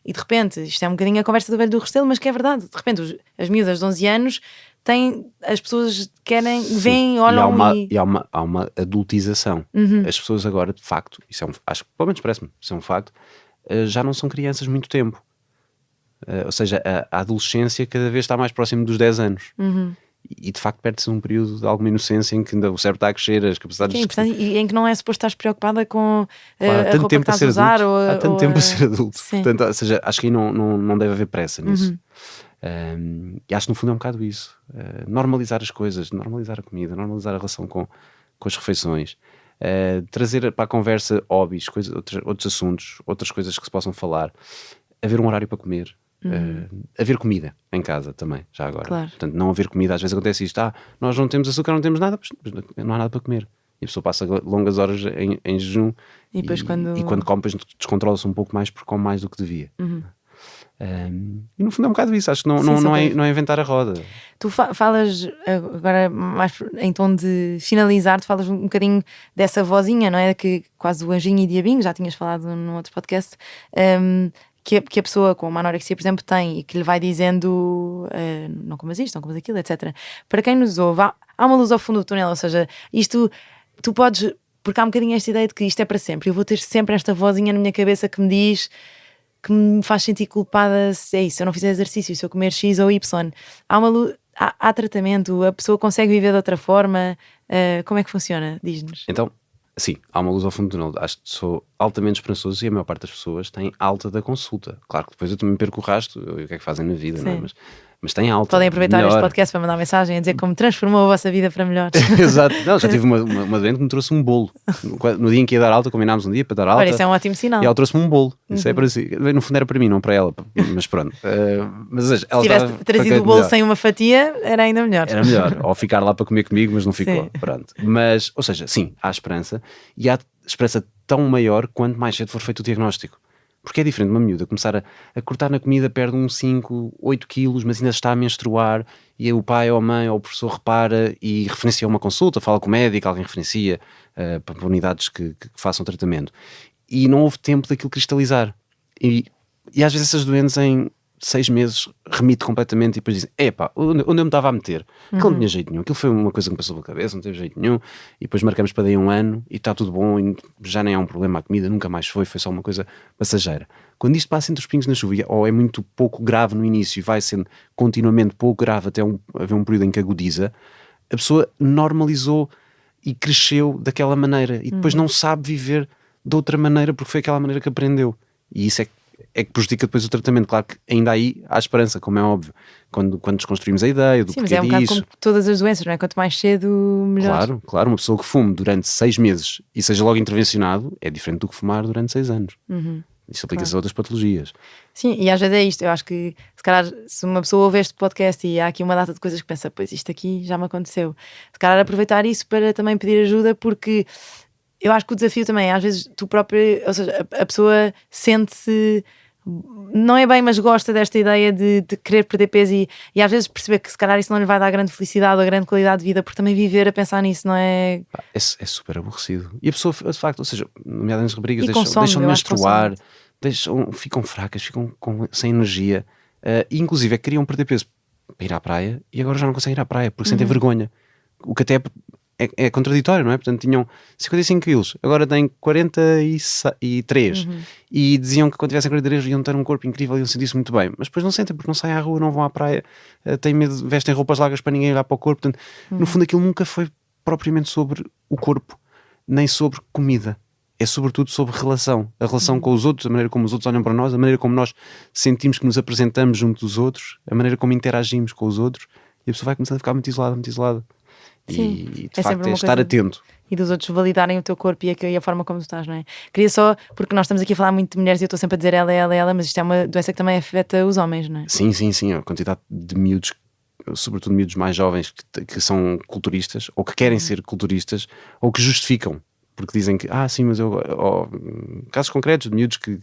e de repente, isto é um bocadinho a conversa do velho do Restelo, mas que é verdade, de repente as miúdas de 11 anos as pessoas querem, veem, olham e há uma adultização. As pessoas agora, de facto, isso acho que pelo menos parece-me, isso é um facto, já não são crianças muito tempo. Ou seja, a adolescência cada vez está mais próximo dos 10 anos. E de facto perde-se um período de alguma inocência em que ainda o cérebro está a crescer, as capacidades... E em que não é suposto estar preocupada com há a roupa que estás a usar há tanto tempo a ser adulto. Sim. Portanto, ou seja, acho que aí não deve haver pressa nisso. E acho que no fundo é um bocado isso. Normalizar as coisas, normalizar a comida, normalizar a relação com as refeições, trazer para a conversa hobbies, outros assuntos, outras coisas que se possam falar, haver um horário para comer. Haver comida em casa também, já agora. Claro. Portanto, não haver comida, às vezes acontece isto, nós não temos açúcar, não temos nada, não há nada para comer. E a pessoa passa longas horas em jejum e depois quando come, descontrola-se um pouco mais porque come mais do que devia. E no fundo é um bocado isso, acho que não é inventar a roda. Tu falas agora mais em tom de finalizar, tu falas um bocadinho dessa vozinha, não é? Que quase o anjinho e diabinho, já tinhas falado num outro podcast, que a pessoa com uma anorexia, por exemplo, tem e que lhe vai dizendo não comas isto, não comas aquilo, etc. Para quem nos ouve, há uma luz ao fundo do túnel, ou seja, isto tu podes, porque há um bocadinho esta ideia de que isto é para sempre, eu vou ter sempre esta vozinha na minha cabeça que me diz, que me faz sentir culpada se é isso, se eu não fizer exercício, se eu comer X ou Y. Há tratamento, a pessoa consegue viver de outra forma, como é que funciona? Diz-nos. Então, sim, há uma luz ao fundo do túnel. Acho que sou altamente esperançoso e a maior parte das pessoas tem alta da consulta. Claro que depois eu também perco o rastro e o que é que fazem na vida, não é? Mas tem alta. Podem aproveitar este podcast para mandar mensagem a dizer como transformou a vossa vida para melhor. Exato. Não, já tive uma doente que me trouxe um bolo. No dia em que ia dar alta, combinámos um dia para dar alta. Olha, isso é um ótimo sinal. E ela trouxe-me um bolo. Isso é para si. No fundo era para mim, não para ela. Mas pronto. Mas ela se tivesse trazido o bolo sem uma fatia, era ainda melhor. Era melhor. Ou ficar lá para comer comigo, mas não ficou. Sim. Pronto. Mas, ou seja, sim, há esperança. E há esperança tão maior quanto mais cedo for feito o diagnóstico. Porque é diferente uma miúda começar a cortar na comida, perde uns 5, 8 quilos, mas ainda está a menstruar, e o pai ou a mãe ou o professor repara e referencia uma consulta, fala com o médico, alguém referencia para unidades que façam tratamento. E não houve tempo daquilo cristalizar. E às vezes essas doentes em 6 meses remite completamente e depois dizem, epá, onde eu me estava a meter? Aquilo não tinha jeito nenhum, aquilo foi uma coisa que me passou pela cabeça, não teve jeito nenhum, e depois marcamos para daí 1 ano e está tudo bom, e já nem há um problema, a comida nunca mais foi só uma coisa passageira. Quando isto passa entre os pingos na chuva, ou é muito pouco grave no início e vai sendo continuamente pouco grave até haver um período em que agudiza, a pessoa normalizou e cresceu daquela maneira e depois não sabe viver de outra maneira porque foi aquela maneira que aprendeu, e isso é que prejudica depois o tratamento. Claro que ainda aí há esperança, como é óbvio, quando desconstruímos a ideia do porquê disso. Sim, mas é um bocado como todas as doenças, não é? Quanto mais cedo, melhor. Claro, uma pessoa que fume durante 6 meses e seja logo intervencionado é diferente do que fumar durante 6 anos. Isso aplica-se a outras patologias. Sim, e às vezes é isto. Eu acho que, se calhar, se uma pessoa ouve este podcast e há aqui uma data de coisas que pensa, pois isto aqui já me aconteceu, se calhar aproveitar isso para também pedir ajuda, porque eu acho que o desafio também, às vezes tu próprio, ou seja, a pessoa sente-se, não é bem, mas gosta desta ideia de querer perder peso e às vezes perceber que se calhar isso não lhe vai dar grande felicidade ou grande qualidade de vida, porque também viver a pensar nisso não é... É super aborrecido. E a pessoa, de facto, ou seja, nomeadamente as raparigas, deixam de menstruar, ficam fracas, ficam sem energia, e inclusive queriam perder peso para ir à praia e agora já não conseguem ir à praia porque sentem vergonha. O que até é contraditório, não é? Portanto, tinham 55 quilos, agora têm 43 e diziam que quando tivessem 43 iam ter um corpo incrível e iam sentir-se muito bem, mas depois não sentem porque não saem à rua, não vão à praia, têm medo, vestem roupas largas para ninguém olhar para o corpo. Portanto, no fundo aquilo nunca foi propriamente sobre o corpo, nem sobre comida. É sobretudo sobre relação, a relação com os outros, a maneira como os outros olham para nós, a maneira como nós sentimos que nos apresentamos junto dos outros, a maneira como interagimos com os outros, e a pessoa vai começando a ficar muito isolada. Sim, e de facto é estar atento. E dos outros validarem o teu corpo e a forma como tu estás, não é? Queria só, porque nós estamos aqui a falar muito de mulheres e eu estou sempre a dizer ela, mas isto é uma doença que também afeta os homens, não é? Sim, a quantidade de miúdos, sobretudo miúdos mais jovens que são culturistas, ou que querem ser culturistas, ou que justificam, porque dizem que, sim, mas casos concretos de miúdos que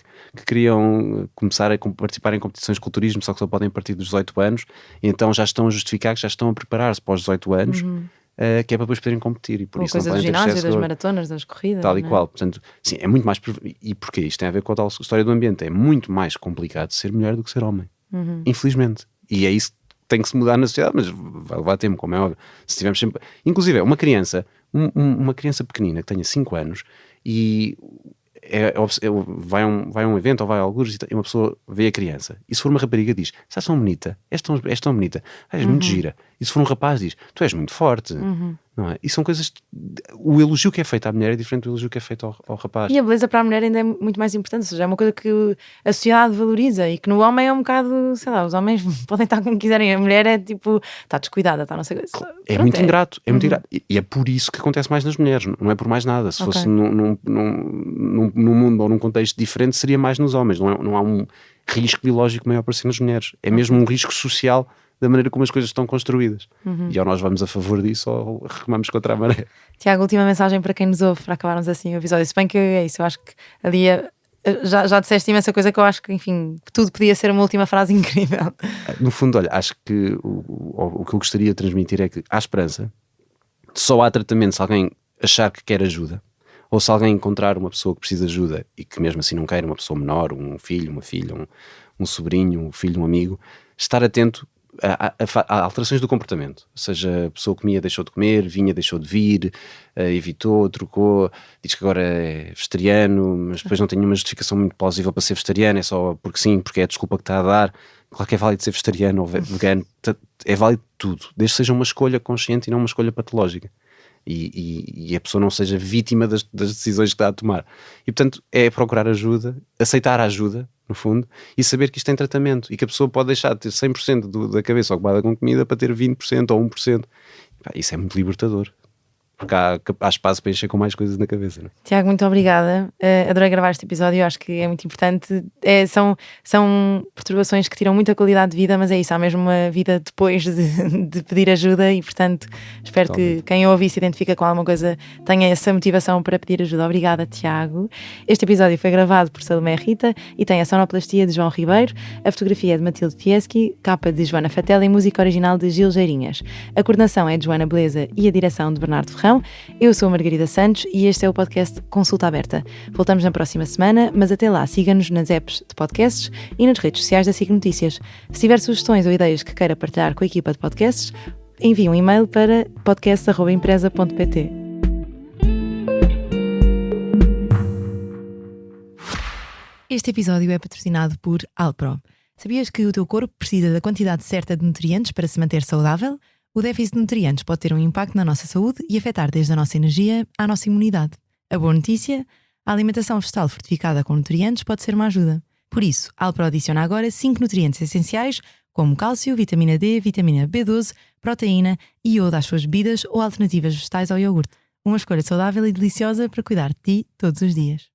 queriam começar a participar em competições de culturismo, só que só podem a partir dos 18 anos, e então já estão a justificar que já estão a preparar-se para os 18 anos, que é para depois poderem competir, e por isso coisa não podem do ginásio, das maratonas, das corridas, tal e qual. Portanto, sim, é muito mais. E porquê? Isto tem a ver com a tal história do ambiente. É muito mais complicado ser mulher do que ser homem, infelizmente, e é isso que tem que se mudar na sociedade, mas vai levar tempo, como é óbvio. Se tivermos sempre, inclusive uma criança pequenina que tenha 5 anos e vai a um evento ou vai a algures e uma pessoa vê a criança, e se for uma rapariga diz, estás tão bonita, és tão bonita, és muito gira, e se for um rapaz diz, tu és muito forte, não é? E são coisas, o elogio que é feito à mulher é diferente do elogio que é feito ao rapaz. E a beleza para a mulher ainda é muito mais importante, ou seja, é uma coisa que a sociedade valoriza e que no homem é um bocado, sei lá, os homens podem estar como quiserem, a mulher é tipo, está descuidada, está não sei o que. É muito ingrato, muito ingrato. E é por isso que acontece mais nas mulheres, não é por mais nada. Se fosse num mundo ou num contexto diferente, seria mais nos homens. Não há um risco biológico maior para ser nas mulheres. É mesmo um risco social da maneira como as coisas estão construídas. E ou nós vamos a favor disso ou remamos contra a maré. Tiago, última mensagem para quem nos ouve, para acabarmos assim o episódio. Se bem que é isso, eu acho que ali já disseste imensa coisa que eu acho que, enfim, que tudo podia ser uma última frase incrível. No fundo, olha, acho que o que eu gostaria de transmitir é que há esperança. Só há tratamento se alguém achar que quer ajuda, ou se alguém encontrar uma pessoa que precisa de ajuda e que mesmo assim não queira, uma pessoa menor, um filho, uma filha, um sobrinho, um filho, um amigo, estar atento a alterações do comportamento. Ou seja, a pessoa comia, deixou de comer, vinha, deixou de vir, evitou, trocou, diz que agora é vegetariano, mas depois não tem nenhuma justificação muito plausível para ser vegetariano, é só porque sim, porque é a desculpa que está a dar. Claro que é válido ser vegetariano ou vegano, é válido tudo, desde que seja uma escolha consciente e não uma escolha patológica. E a pessoa não seja vítima das decisões que está a tomar. E portanto é procurar ajuda, aceitar a ajuda, no fundo, e saber que isto tem tratamento e que a pessoa pode deixar de ter 100% da cabeça ocupada com comida para ter 20% ou 1%. Isso é muito libertador, porque há espaço para encher com mais coisas na cabeça, não é? Tiago, muito obrigada, adorei gravar este episódio, eu acho que é muito importante. São perturbações que tiram muita qualidade de vida, mas é isso, há mesmo uma vida depois de pedir ajuda e portanto espero que quem ouve e se identifica com alguma coisa tenha essa motivação para pedir ajuda. Obrigada, Tiago. Este episódio foi gravado por Salomé Rita e tem a sonoplastia de João Ribeiro, a fotografia é de Matilde Fieschi, capa de Joana Fatela e música original de Gil Geirinhas. A coordenação é de Joana Beleza e a direção de Bernardo Ferreira. Ferrão. Eu sou a Margarida Santos e este é o podcast Consulta Aberta. Voltamos na próxima semana, mas até lá siga-nos nas apps de podcasts e nas redes sociais da SIC Notícias. Se tiver sugestões ou ideias que queira partilhar com a equipa de podcasts, envie um e-mail para podcast@empresa.pt. Este episódio é patrocinado por Alpro. Sabias que o teu corpo precisa da quantidade certa de nutrientes para se manter saudável? O déficit de nutrientes pode ter um impacto na nossa saúde e afetar desde a nossa energia à nossa imunidade. A boa notícia? A alimentação vegetal fortificada com nutrientes pode ser uma ajuda. Por isso, Alpro adiciona agora 5 nutrientes essenciais como cálcio, vitamina D, vitamina B12, proteína e iodo às suas bebidas ou alternativas vegetais ao iogurte. Uma escolha saudável e deliciosa para cuidar de ti todos os dias.